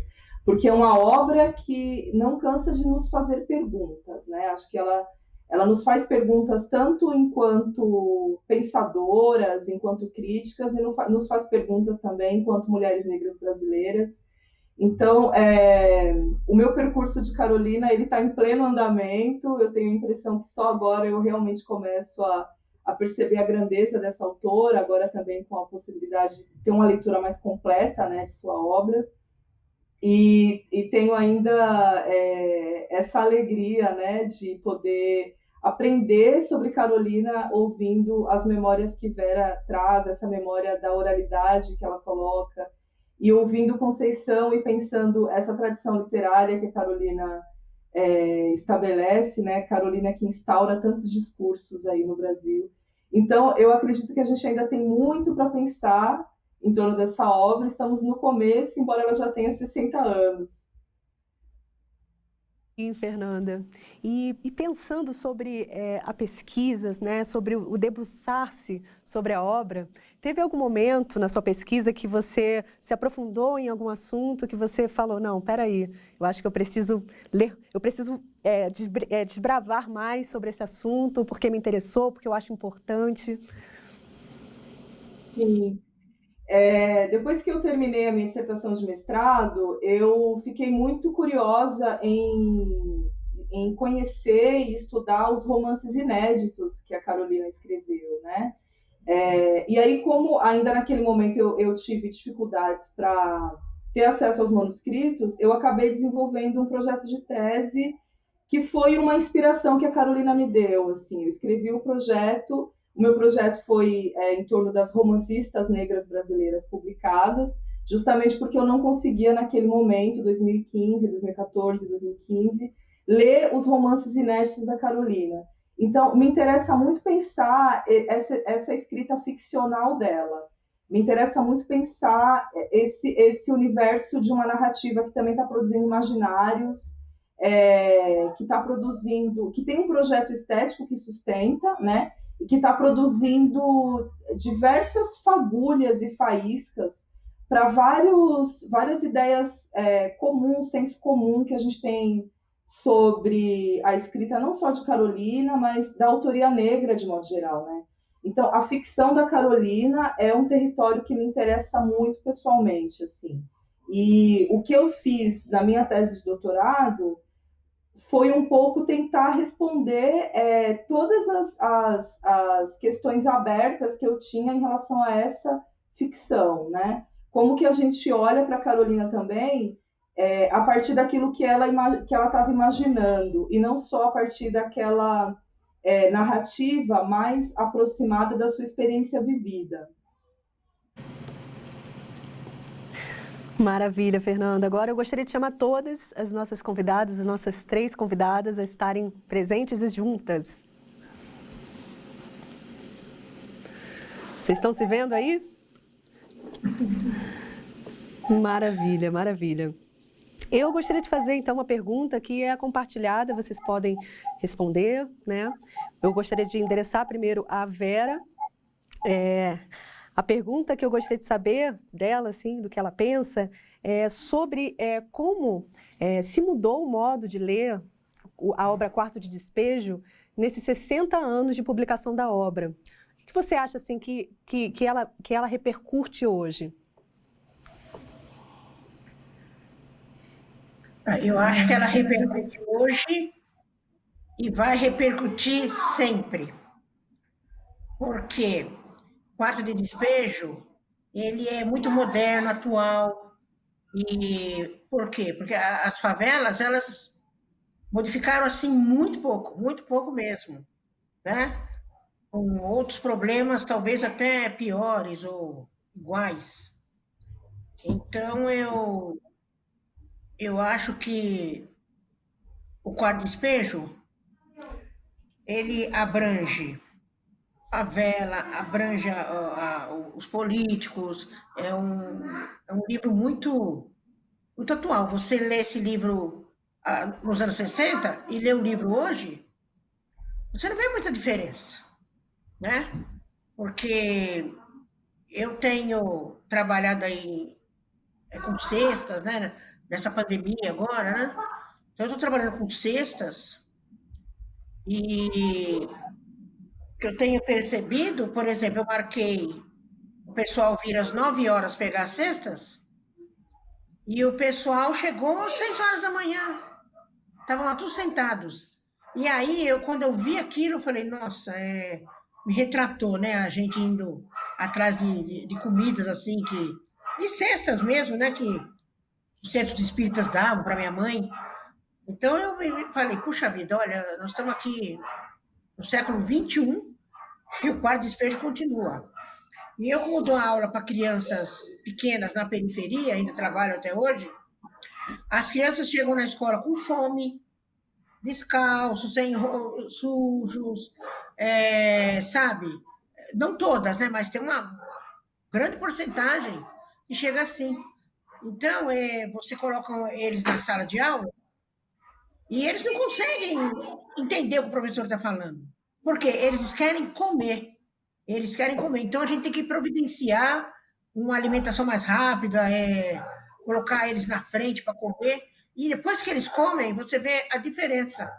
porque é uma obra que não cansa de nos fazer perguntas, né? Acho que ela nos faz perguntas tanto enquanto pensadoras, enquanto críticas, e nos faz perguntas também enquanto mulheres negras brasileiras. Então, o meu percurso de Carolina ele está em pleno andamento. Eu tenho a impressão que só agora eu realmente começo a perceber a grandeza dessa autora, agora também com a possibilidade de ter uma leitura mais completa, né, de sua obra. E tenho ainda essa alegria, né, de poder aprender sobre Carolina ouvindo as memórias que Vera traz, essa memória da oralidade que ela coloca, e ouvindo Conceição e pensando essa tradição literária que a Carolina estabelece, né? Carolina que instaura tantos discursos aí no Brasil. Então, eu acredito que a gente ainda tem muito para pensar em torno dessa obra. Estamos no começo, embora ela já tenha 60 anos. Sim, Fernanda. E pensando sobre a pesquisas, né, sobre o debruçar-se sobre a obra, teve algum momento na sua pesquisa que você se aprofundou em algum assunto, que você falou, não, peraí, eu acho que eu preciso ler, eu preciso desbravar mais sobre esse assunto, porque me interessou, porque eu acho importante? Sim. Depois que eu terminei a minha dissertação de mestrado, eu fiquei muito curiosa em conhecer e estudar os romances inéditos que a Carolina escreveu, né? E aí, como ainda naquele momento eu tive dificuldades para ter acesso aos manuscritos, eu acabei desenvolvendo um projeto de tese que foi uma inspiração que a Carolina me deu. Assim, eu escrevi o meu projeto foi em torno das romancistas negras brasileiras publicadas, justamente porque eu não conseguia, naquele momento, 2015, 2014, 2015, ler os romances inéditos da Carolina. Então, me interessa muito pensar essa escrita ficcional dela. Me interessa muito pensar esse universo de uma narrativa que também está produzindo imaginários, que está produzindo, que tem um projeto estético que sustenta, né? E que está produzindo diversas fagulhas e faíscas para várias ideias comuns, senso comum que a gente tem sobre a escrita não só de Carolina, mas da autoria negra de modo geral, né? Então, a ficção da Carolina é um território que me interessa muito pessoalmente, assim. E o que eu fiz na minha tese de doutorado foi um pouco tentar responder todas as questões abertas que eu tinha em relação a essa ficção, né? Como que a gente olha para a Carolina também a partir daquilo que ela estava imaginando, e não só a partir daquela narrativa mais aproximada da sua experiência vivida. Maravilha, Fernanda. Agora eu gostaria de chamar todas as nossas convidadas, as nossas 3 convidadas, a estarem presentes e juntas. Vocês estão se vendo aí? Maravilha, maravilha. Eu gostaria de fazer, então, uma pergunta que é compartilhada, vocês podem responder, né? Eu gostaria de endereçar primeiro a Vera. A pergunta que eu gostaria de saber dela, assim, do que ela pensa, é sobre como se mudou o modo de ler a obra Quarto de Despejo nesses 60 anos de publicação da obra. O que você acha, assim, que ela repercute hoje? Eu acho que ela repercute hoje e vai repercutir sempre. Porque Quarto de Despejo, ele é muito moderno, atual. E por quê? Porque as favelas, elas modificaram assim muito pouco mesmo, né? Com outros problemas talvez até piores ou iguais. Então eu acho que o Quarto de Despejo ele abrange favela, abrange os políticos, é um livro muito atual. Você lê esse livro nos anos 60 e lê o livro hoje, você não vê muita diferença, né? Porque eu tenho trabalhado aí com cestas, né? Nessa pandemia agora, né? Então, eu estou trabalhando com cestas e o que eu tenho percebido, por exemplo, eu marquei o pessoal vir às 9 horas pegar as cestas e o pessoal chegou às 6 horas da manhã. Estavam lá todos sentados. E aí, quando eu vi aquilo, eu falei, nossa, me retratou, né? A gente indo atrás de comidas, assim, de cestas mesmo, né? Que os centros espíritas davam para minha mãe. Então, eu falei, puxa vida, olha, nós estamos aqui no século XXI e o quarto despejo continua. E eu, como dou aula para crianças pequenas na periferia, ainda trabalho até hoje, as crianças chegam na escola com fome, descalços, sujos, sabe? Não todas, né? Mas tem uma grande porcentagem que chega assim. Então, você coloca eles na sala de aula e eles não conseguem entender o que o professor está falando. Porque eles querem comer. Eles querem comer. Então, a gente tem que providenciar uma alimentação mais rápida, colocar eles na frente para comer. E depois que eles comem, você vê a diferença.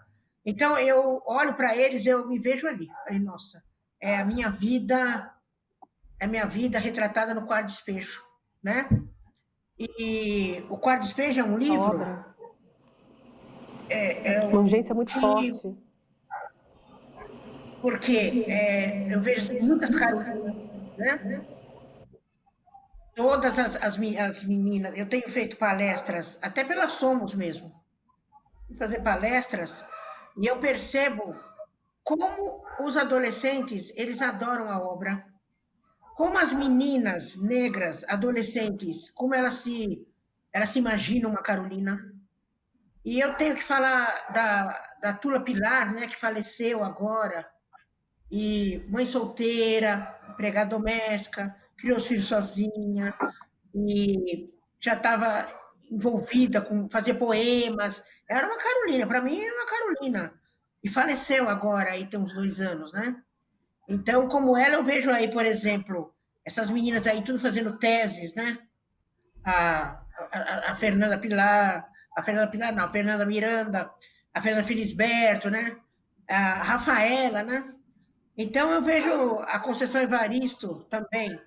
Então, eu olho para eles, eu me vejo ali. Falei, nossa, é a minha vida retratada no Quarto Despejo, né? E o Quarto Despejo é um livro... Uma urgência muito forte. Porque eu vejo muitas Carolinas, né? Todas as meninas, eu tenho feito palestras, até pela Somos mesmo, fazer palestras, e eu percebo como os adolescentes, eles adoram a obra, como as meninas negras, adolescentes, como elas se imaginam uma Carolina. E eu tenho que falar da Tula Pilar, né, que faleceu agora, e mãe solteira, empregada doméstica, criou os filhos sozinha, e já estava envolvida com fazer poemas. Era uma Carolina, para mim era uma Carolina. E faleceu agora, aí tem uns 2 anos, né? Então, como ela, eu vejo aí, por exemplo, essas meninas aí tudo fazendo teses, né? A Fernanda Pilar, a Fernanda Miranda, a Fernanda Felisberto, né? A Rafaela, né? Então, eu vejo a Conceição Evaristo também,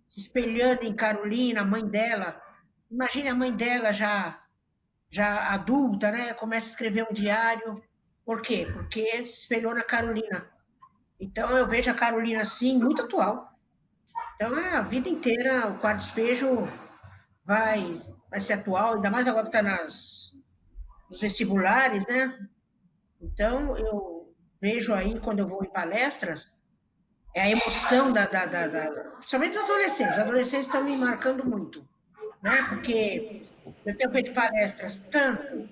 se espelhando em Carolina, a mãe dela. Imagine a mãe dela já adulta, né? Começa a escrever um diário. Por quê? Porque se espelhou na Carolina. Então, eu vejo a Carolina, assim, muito atual. Então, a vida inteira, o Quarto Despejo vai ser atual, ainda mais agora que está nos vestibulares, né? Então, eu vejo aí, quando eu vou em palestras, é a emoção principalmente dos adolescentes. Os adolescentes estão me marcando muito, né? Porque eu tenho feito palestras tanto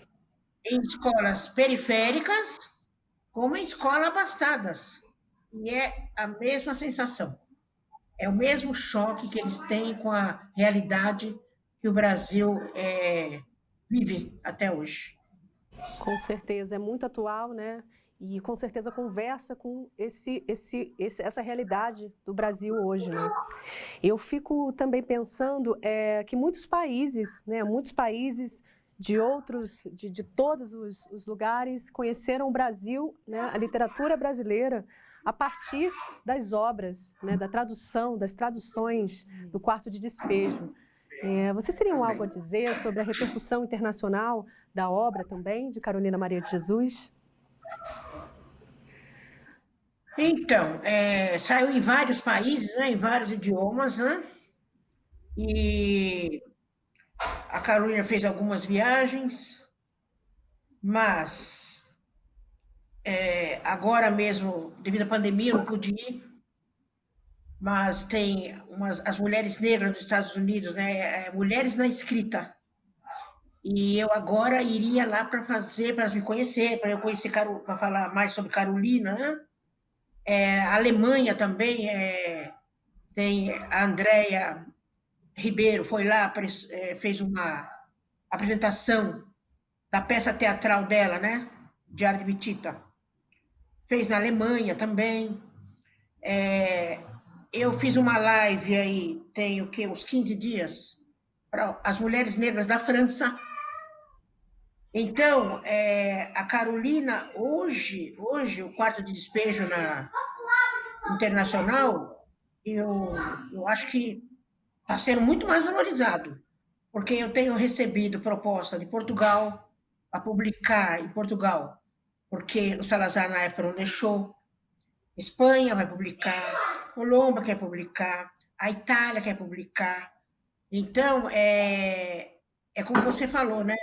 em escolas periféricas como em escolas abastadas. E é a mesma sensação. É o mesmo choque que eles têm com a realidade que o Brasil vive até hoje. Com certeza, é muito atual, né? E com certeza conversa com essa realidade do Brasil hoje, né? Eu fico também pensando que muitos países, né? Muitos países de todos os lugares conheceram o Brasil, né? A literatura brasileira a partir das obras, né? Das traduções do Quarto de Despejo. Vocês teriam algo a dizer sobre a repercussão internacional da obra também, de Carolina Maria de Jesus? Então, saiu em vários países, né, em vários idiomas, né? E a Carolina fez algumas viagens, mas agora mesmo, devido à pandemia, eu não pude ir, mas tem as mulheres negras dos Estados Unidos, né? Mulheres na escrita. E eu agora iria lá para elas me conhecer, para eu conhecer, para falar mais sobre Carolina, né? A Alemanha também tem a Andréia Ribeiro, foi lá, fez uma apresentação da peça teatral dela, né? Diário de Bitita. Fez na Alemanha também. Eu fiz uma live aí, tem o quê? Uns 15 dias, para as mulheres negras da França. Então, a Carolina, hoje, o quarto de despejo internacional, eu acho que está sendo muito mais valorizado, porque eu tenho recebido proposta de Portugal para publicar em Portugal, porque o Salazar na época não deixou. Espanha vai publicar, Colômbia quer publicar, a Itália quer publicar. Então, como você falou, né?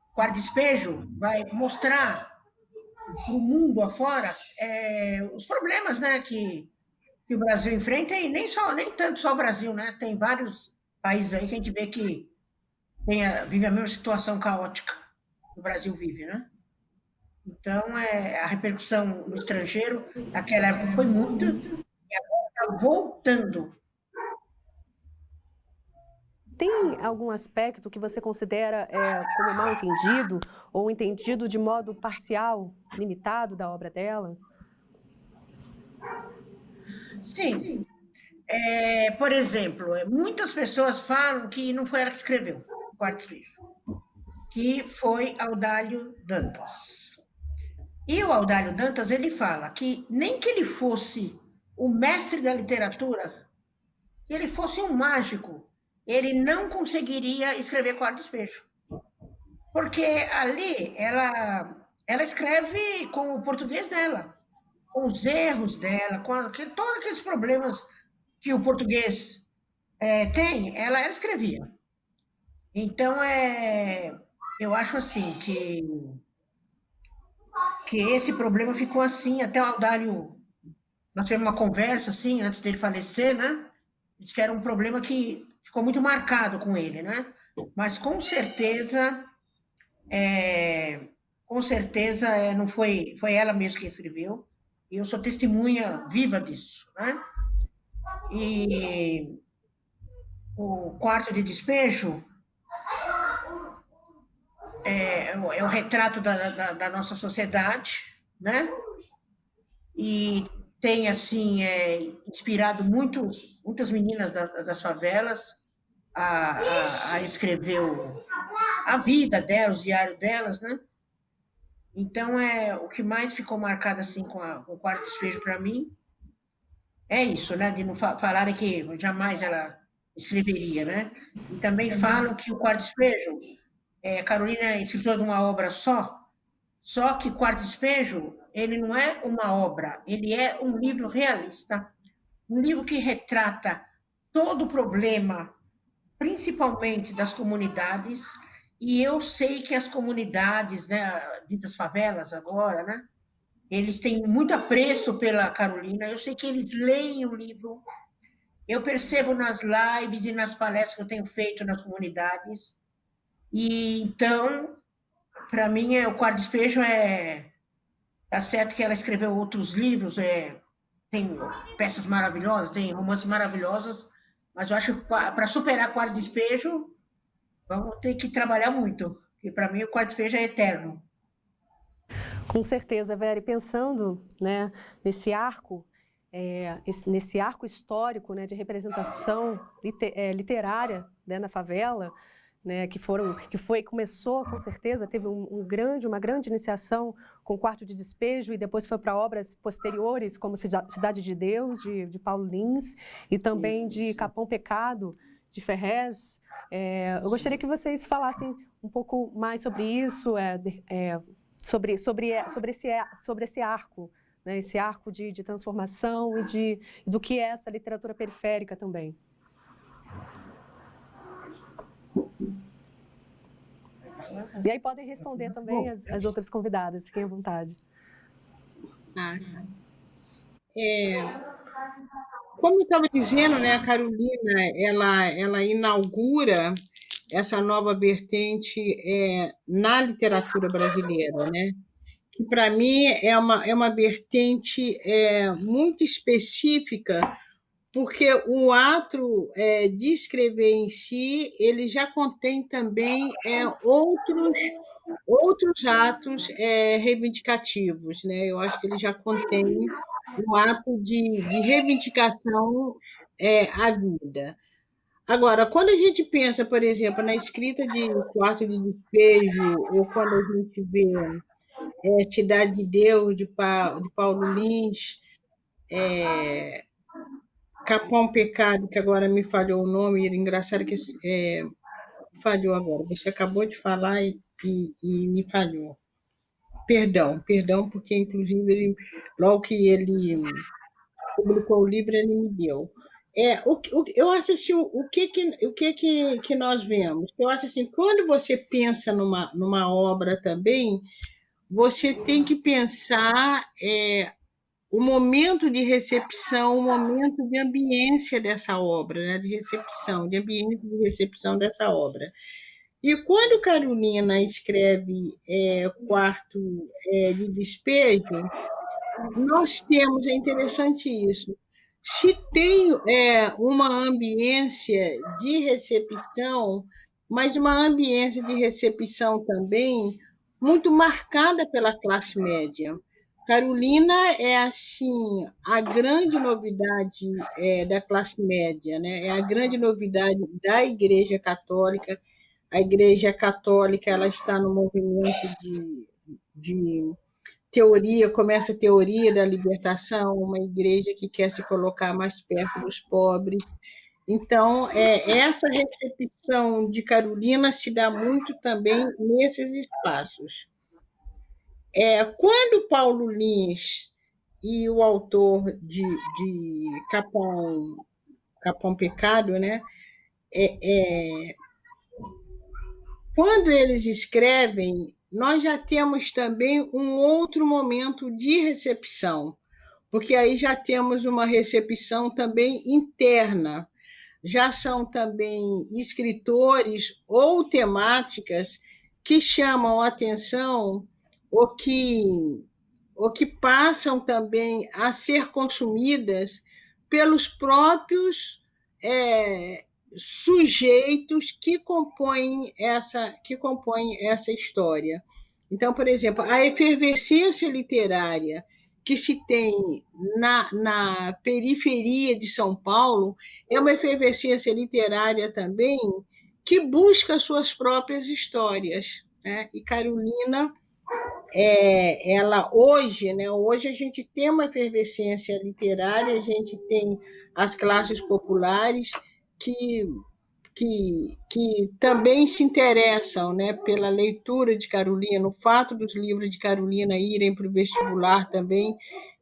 O quarto despejo vai mostrar para o mundo afora os problemas, né, que o Brasil enfrenta, e nem tanto só o Brasil, né? Tem vários países aí que a gente vê que vive a mesma situação caótica que o Brasil vive, né? Então, a repercussão no estrangeiro, naquela época, foi muito, e agora está voltando. Tem algum aspecto que você considera como mal entendido ou entendido de modo parcial, limitado da obra dela? Sim. Por exemplo, muitas pessoas falam que não foi ela que escreveu o Quarto Despejo, que foi Audálio Dantas. E o Audálio Dantas, ele fala que nem que ele fosse o mestre da literatura, que ele fosse um mágico, ele não conseguiria escrever Quarto Despejo. Porque ali ela escreve com o português dela, com os erros dela, com todos aqueles problemas que o português tem, ela escrevia. Então, eu acho assim que esse problema ficou assim, até o Audálio, nós tivemos uma conversa assim, antes dele falecer, né? Diz que era um problema que ficou muito marcado com ele, né? Mas com certeza não foi ela mesma que escreveu, e eu sou testemunha viva disso, né? E o Quarto de Despejo é o retrato da nossa sociedade, né? E tem, assim, inspirado muitas meninas das favelas a escrever a vida delas, o diário delas, né? Então, o que mais ficou marcado, assim, com o Quarto Despejo para mim é isso, né? De não falarem que jamais ela escreveria, né? E também falam que o Quarto Despejo, Carolina é escritora de uma obra só que Quarto Despejo, ele não é uma obra, ele é um livro realista, um livro que retrata todo o problema principalmente das comunidades, e eu sei que as comunidades, né, ditas favelas agora, né, eles têm muito apreço pela Carolina, eu sei que eles leem o livro, eu percebo nas lives e nas palestras que eu tenho feito nas comunidades, e então, para mim, o Quarto Despejo é. Tá certo que ela escreveu outros livros, tem peças maravilhosas, tem romances maravilhosos, mas eu acho que para superar Quarto Despejo, vamos ter que trabalhar muito, porque para mim o Quarto Despejo é eterno. Com certeza, Vera. E pensando, né, nesse arco histórico, né, de representação literária, né, na favela, né, começou com certeza, teve uma grande iniciação com o Quarto de Despejo e depois foi para obras posteriores como Cidade de Deus, de Paulo Lins, e também de Capão Pecado, de Ferrez. Eu gostaria que vocês falassem um pouco mais sobre isso, sobre esse arco, né, esse arco de transformação e do que é essa literatura periférica também. E aí podem responder também as outras convidadas, fiquem à vontade. Como eu estava dizendo, né, a Carolina, ela inaugura essa nova vertente na literatura brasileira, né? Que para mim é uma vertente muito específica, porque o ato de escrever em si, ele já contém também outros atos reivindicativos, né? Eu acho que ele já contém um ato de reivindicação à vida. Agora, quando a gente pensa, por exemplo, na escrita de Quarto de Despejo, ou quando a gente vê Cidade de Deus, de Paulo Lins, Capão Pecado, que agora me falhou o nome, era engraçado que falhou agora. Você acabou de falar e me falhou. Perdão, porque inclusive logo que ele publicou o livro, ele me deu. Eu acho assim, que nós vemos? Eu acho assim, quando você pensa numa obra também, você tem que pensar o momento de recepção, o momento de ambiência dessa obra, né? De ambiente de recepção dessa obra. E quando Carolina escreve Quarto de Despejo, nós temos, é interessante isso, se tem uma ambiência de recepção, mas uma ambiência de recepção também muito marcada pela classe média. Carolina é, assim, a grande novidade da classe média, né? É a grande novidade da Igreja Católica. A Igreja Católica ela está no movimento de teoria, começa a teoria da libertação, uma igreja que quer se colocar mais perto dos pobres. Então, essa recepção de Carolina se dá muito também nesses espaços. Quando Paulo Lins e o autor de Capão Pecado, né, quando eles escrevem, nós já temos também um outro momento de recepção, porque aí já temos uma recepção também interna. Já são também escritores ou temáticas que chamam a atenção ou que passam também a ser consumidas pelos próprios sujeitos que compõem essa história. Então, por exemplo, a efervescência literária que se tem na periferia de São Paulo é uma efervescência literária também que busca suas próprias histórias, né? E Carolina, ela hoje, né? Hoje a gente tem uma efervescência literária, a gente tem as classes populares que também se interessam, né, pela leitura de Carolina, o fato dos livros de Carolina irem para o vestibular também,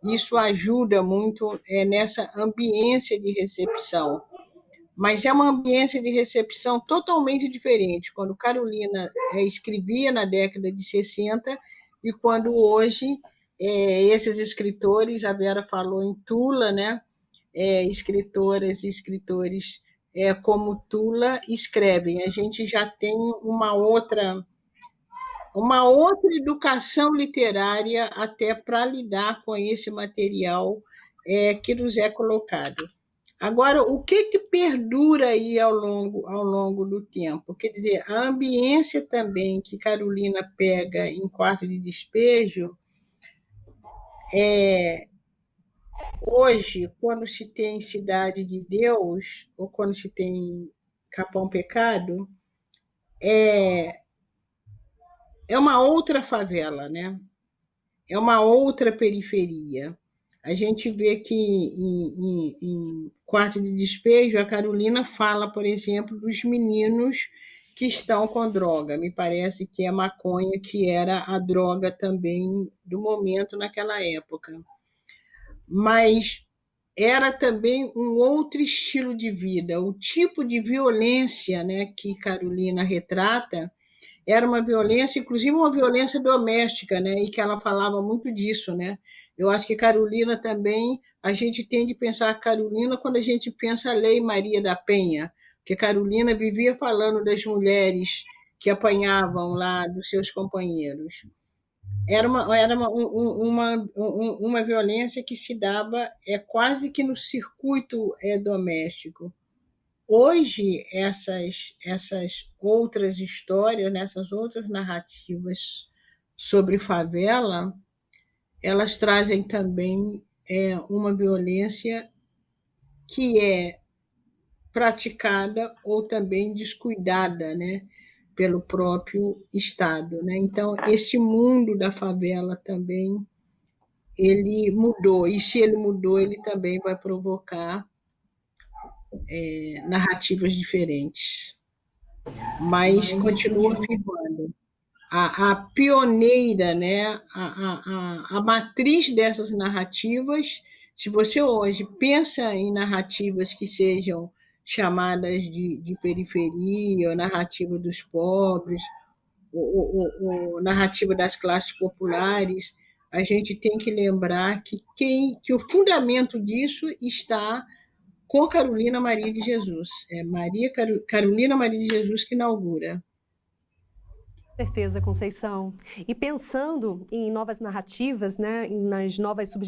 isso ajuda muito nessa ambiência de recepção. mas é uma ambiência de recepção totalmente diferente, quando Carolina escrevia na década de 60 e quando hoje esses escritores, a Vera falou em Tula, né? Escritoras e escritores como Tula escrevem. A gente já tem uma outra educação literária até para lidar com esse material que nos é colocado. Agora, o que perdura aí ao longo do tempo? Quer dizer, a ambiência também que Carolina pega em Quarto de Despejo, hoje, quando se tem Cidade de Deus, ou quando se tem Capão Pecado, é uma outra favela, né? É uma outra periferia. A gente vê que em Quarto de Despejo, a Carolina fala, por exemplo, dos meninos que estão com droga. Me parece que é maconha, que era a droga também do momento naquela época. Mas era também um outro estilo de vida. O tipo de violência, né, que Carolina retrata era uma violência, inclusive uma violência doméstica, né? E que ela falava muito disso, né? Eu acho que Carolina também, a gente tende a pensar Carolina quando a gente pensa a Lei Maria da Penha, porque Carolina vivia falando das mulheres que apanhavam lá dos seus companheiros. Era uma violência que se dava quase que no circuito doméstico. Hoje, essas outras histórias, né, essas outras narrativas sobre favela, elas trazem também uma violência que é praticada ou também descuidada, né, pelo próprio Estado, né? Então, esse mundo da favela também ele mudou, e se ele mudou, ele também vai provocar narrativas diferentes. Mas continua afirmando. A pioneira, né? A matriz dessas narrativas, se você hoje pensa em narrativas que sejam chamadas de periferia, ou narrativa dos pobres, ou narrativa das classes populares, a gente tem que lembrar que o fundamento disso está com Carolina Maria de Jesus. É Carolina Maria de Jesus que inaugura. Certeza, Conceição. E pensando em novas narrativas, né,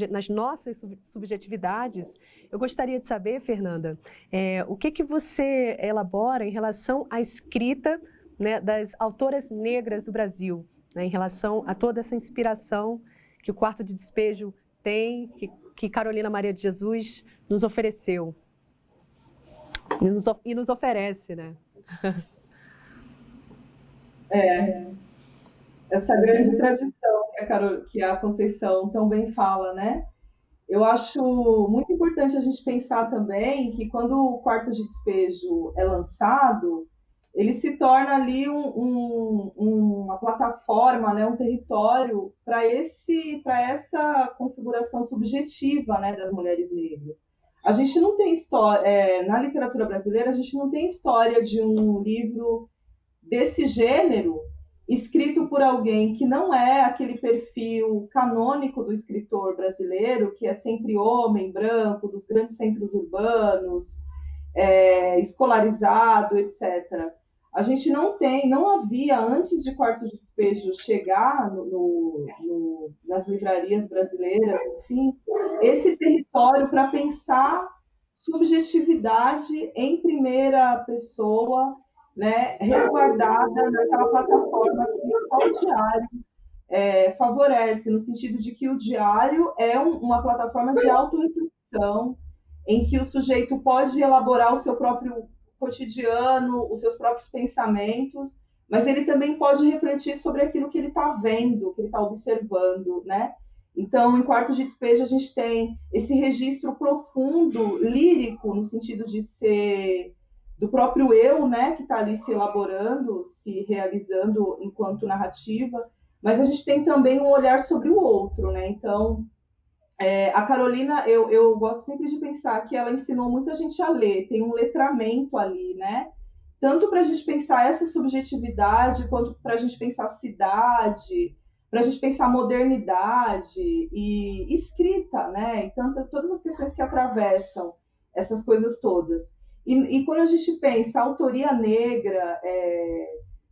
nas nossas subjetividades, eu gostaria de saber, Fernanda, o que você elabora em relação à escrita, né, das autoras negras do Brasil, né, em relação a toda essa inspiração que o Quarto de Despejo tem, que Carolina Maria de Jesus nos ofereceu e nos oferece, né? Essa grande tradição que a Conceição também fala, né? Eu acho muito importante a gente pensar também que quando o Quarto de Despejo é lançado, ele se torna ali uma plataforma, né, um território para essa configuração subjetiva, né, das mulheres negras. A gente não tem história, na literatura brasileira, a gente não tem história de um livro desse gênero escrito por alguém que não é aquele perfil canônico do escritor brasileiro, que é sempre homem, branco, dos grandes centros urbanos, escolarizado, etc. A gente não havia, antes de Quarto de Despejo chegar nas livrarias brasileiras, enfim, esse território para pensar subjetividade em primeira pessoa, né, resguardada naquela plataforma que só o diário favorece, no sentido de que o diário é uma plataforma de autorreflexão, em que o sujeito pode elaborar o seu próprio cotidiano, os seus próprios pensamentos, mas ele também pode refletir sobre aquilo que ele está vendo, que ele está observando, né? Então, em Quarto de Despejo, a gente tem esse registro profundo, lírico, no sentido de ser do próprio eu, né, que está ali se elaborando, se realizando enquanto narrativa, mas a gente tem também um olhar sobre o outro, né? Então, A Carolina, eu gosto sempre de pensar que ela ensinou muita gente a ler, tem um letramento ali, né? Tanto para a gente pensar essa subjetividade, quanto para a gente pensar cidade, para a gente pensar modernidade e escrita, né? E todas as questões que atravessam essas coisas todas. E quando a gente pensa autoria negra,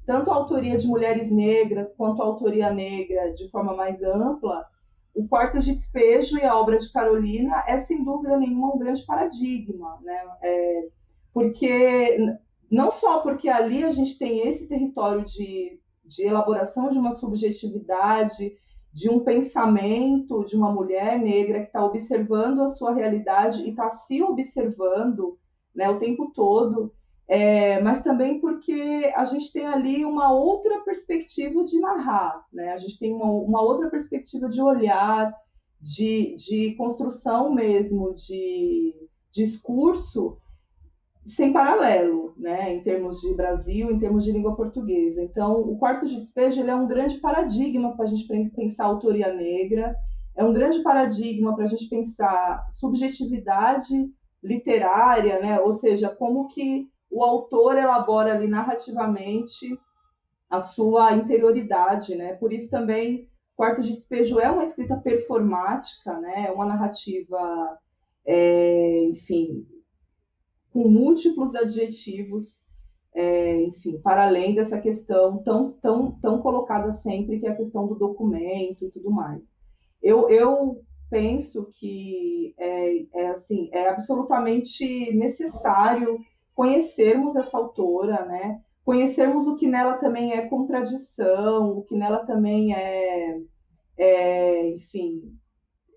tanto a autoria de mulheres negras quanto a autoria negra de forma mais ampla, o Quarto de Despejo e a obra de Carolina é, sem dúvida nenhuma, um grande paradigma, né? Porque não só porque ali a gente tem esse território de elaboração de uma subjetividade, de um pensamento de uma mulher negra que está observando a sua realidade e está se observando, né, o tempo todo, mas também porque a gente tem ali uma outra perspectiva de narrar, né? A gente tem uma outra perspectiva de olhar, de construção mesmo, de discurso, sem paralelo, né, em termos de Brasil, em termos de língua portuguesa. Então, o Quarto de Despejo ele é um grande paradigma para a gente pensar a autoria negra, é um grande paradigma para a gente pensar subjetividade literária, né, ou seja, como que o autor elabora ali narrativamente a sua interioridade, né? Por isso também Quarto de Despejo é uma escrita performática, né, é uma narrativa, enfim, com múltiplos adjetivos, enfim, para além dessa questão tão colocada sempre, que é a questão do documento e tudo mais. Eu penso que assim, é absolutamente necessário conhecermos essa autora, né? Conhecermos o que nela também é contradição, o que nela também enfim,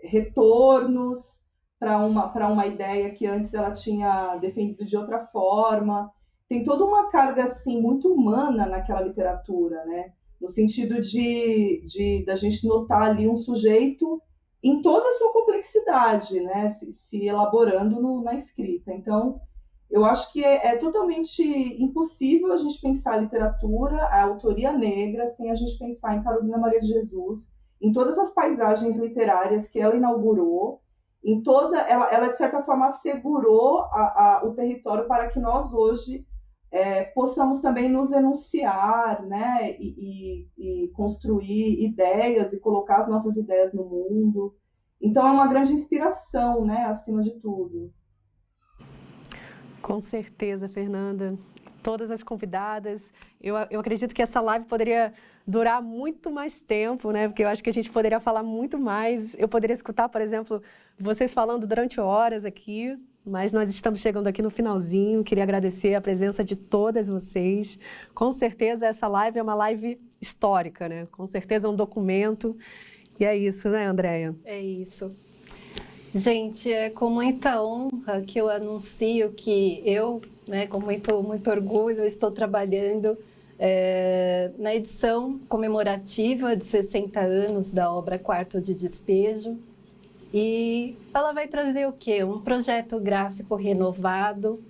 retornos para uma ideia que antes ela tinha defendido de outra forma. Tem toda uma carga assim muito humana naquela literatura, né? No sentido de da gente notar ali um sujeito em toda a sua complexidade, né? Se elaborando na escrita. Então, eu acho que é totalmente impossível a gente pensar a literatura, a autoria negra, sem a gente pensar em Carolina Maria de Jesus, em todas as paisagens literárias que ela inaugurou, ela de certa forma assegurou o território para que nós hoje possamos também nos enunciar, né, e construir ideias e colocar as nossas ideias no mundo. Então é uma grande inspiração, né, acima de tudo. Com certeza, Fernanda. Todas as convidadas, eu acredito que essa live poderia durar muito mais tempo, né? Porque eu acho que a gente poderia falar muito mais. Eu poderia escutar, por exemplo, vocês falando durante horas aqui, mas nós estamos chegando aqui no finalzinho. Queria agradecer a presença de todas vocês. Com certeza essa live é uma live histórica, né? Com certeza é um documento. E é isso, né, Andréia? É isso. Gente, é com muita honra que eu anuncio que eu, né, com muito orgulho, estou trabalhando na edição comemorativa de 60 anos da obra Quarto de Despejo. E ela vai trazer o quê? Um projeto gráfico renovado,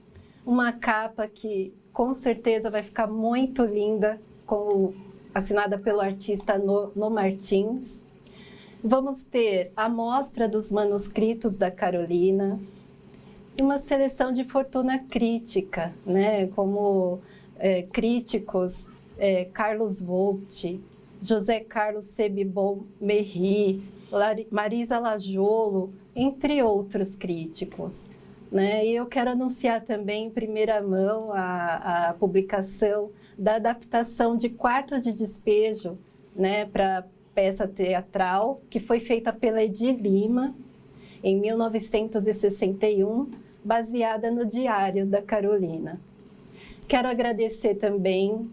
uma capa que com certeza vai ficar muito linda, assinada pelo artista No Martins. Vamos ter a mostra dos manuscritos da Carolina e uma seleção de fortuna crítica, né? Como críticos Carlos Volt, José Carlos Sebibon Merri, Marisa Lajolo, entre outros críticos, né? E eu quero anunciar também em primeira mão a publicação da adaptação de Quarto de Despejo, né, para peça teatral que foi feita pela Edi Lima em 1961, baseada no Diário da Carolina. Quero agradecer também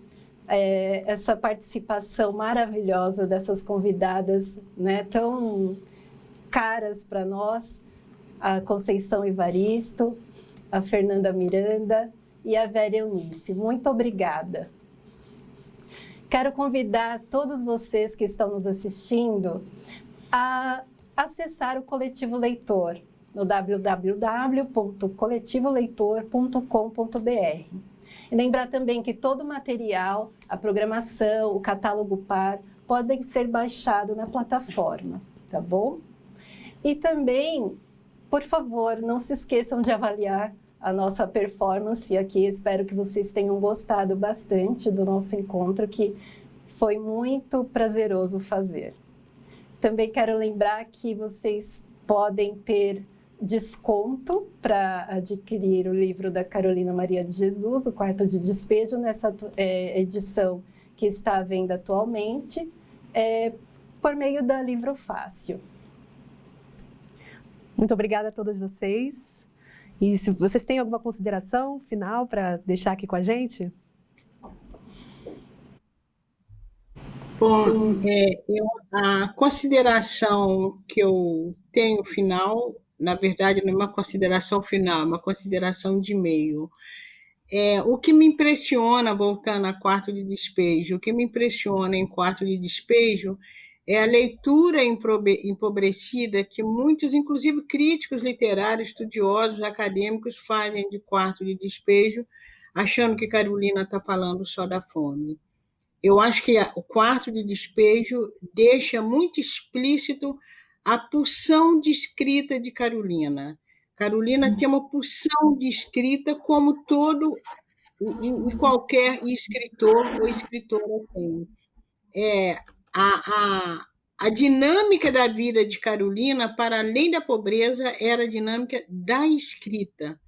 essa participação maravilhosa dessas convidadas, né, tão caras para nós, a Conceição Evaristo, a Fernanda Miranda e a Vera Eunice. Muito obrigada. Quero convidar todos vocês que estão nos assistindo a acessar o Coletivo Leitor no www.coletivoleitor.com.br. E lembrar também que todo o material, a programação, o catálogo par, podem ser baixados na plataforma, tá bom? E também, por favor, não se esqueçam de avaliar a nossa performance aqui. Espero que vocês tenham gostado bastante do nosso encontro, que foi muito prazeroso fazer. Também quero lembrar que vocês podem ter desconto para adquirir o livro da Carolina Maria de Jesus, O Quarto de Despejo, nessa edição que está à venda atualmente, por meio da Livro Fácil. Muito obrigada a todas vocês. E se vocês têm alguma consideração final para deixar aqui com a gente? Bom, a consideração que eu tenho final, na verdade, não é uma consideração final, é uma consideração de meio. O que me impressiona, voltando a Quarto de Despejo, o que me impressiona em Quarto de Despejo é a leitura empobrecida que muitos, inclusive críticos literários, estudiosos, acadêmicos, fazem de Quarto de Despejo, achando que Carolina está falando só da fome. Eu acho que o Quarto de Despejo deixa muito explícito a pulsão de escrita de Carolina. Carolina tem uma pulsão de escrita como todo e qualquer escritor ou escritora tem. A dinâmica da vida de Carolina, para além da pobreza, era a dinâmica da escrita.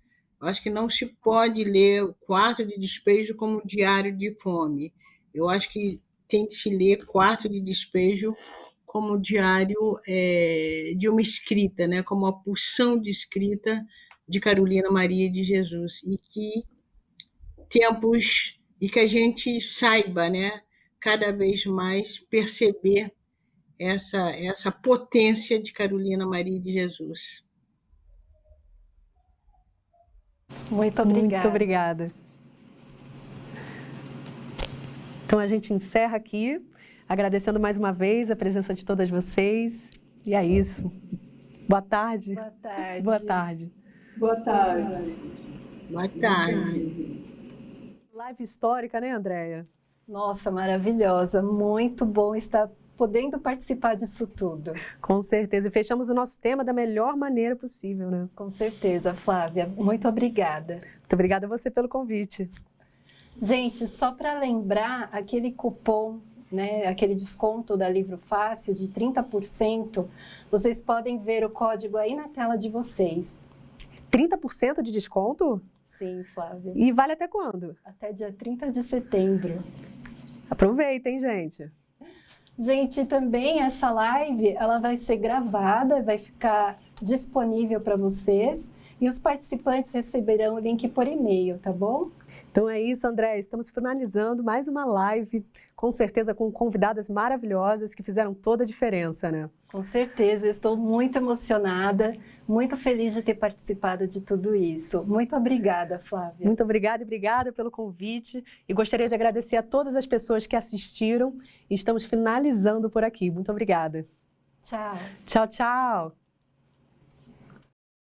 Eu acho que não se pode ler o Quarto de Despejo como diário de fome. Eu acho que tem de se ler Quarto de Despejo como diário de uma escrita, né? Como uma pulsão de escrita de Carolina Maria de Jesus. E que a gente saiba, né, cada vez mais perceber essa potência de Carolina Maria de Jesus. Muito obrigada. Muito obrigada. Então, a gente encerra aqui, agradecendo mais uma vez a presença de todas vocês. E é isso. Boa tarde. Boa tarde. Boa tarde. Boa tarde. Boa tarde. Live histórica, né, Andréia? Nossa, maravilhosa. Muito bom estar podendo participar disso tudo. Com certeza. E fechamos o nosso tema da melhor maneira possível, né? Com certeza, Flávia. Muito obrigada. Muito obrigada a você pelo convite. Gente, só para lembrar, aquele cupom, né, aquele desconto da Livro Fácil de 30%, vocês podem ver o código aí na tela de vocês. 30% de desconto? Sim, Flávia. E vale até quando? Até dia 30 de setembro. Aproveitem, gente. Gente, também essa live, ela vai ser gravada, vai ficar disponível para vocês e os participantes receberão o link por e-mail, tá bom? Então é isso, André. Estamos finalizando mais uma live, com certeza com convidadas maravilhosas que fizeram toda a diferença, né? Com certeza, estou muito emocionada, muito feliz de ter participado de tudo isso. Muito obrigada, Flávia. Muito obrigada e obrigada pelo convite. E gostaria de agradecer a todas as pessoas que assistiram. E estamos finalizando por aqui. Muito obrigada. Tchau. Tchau, tchau.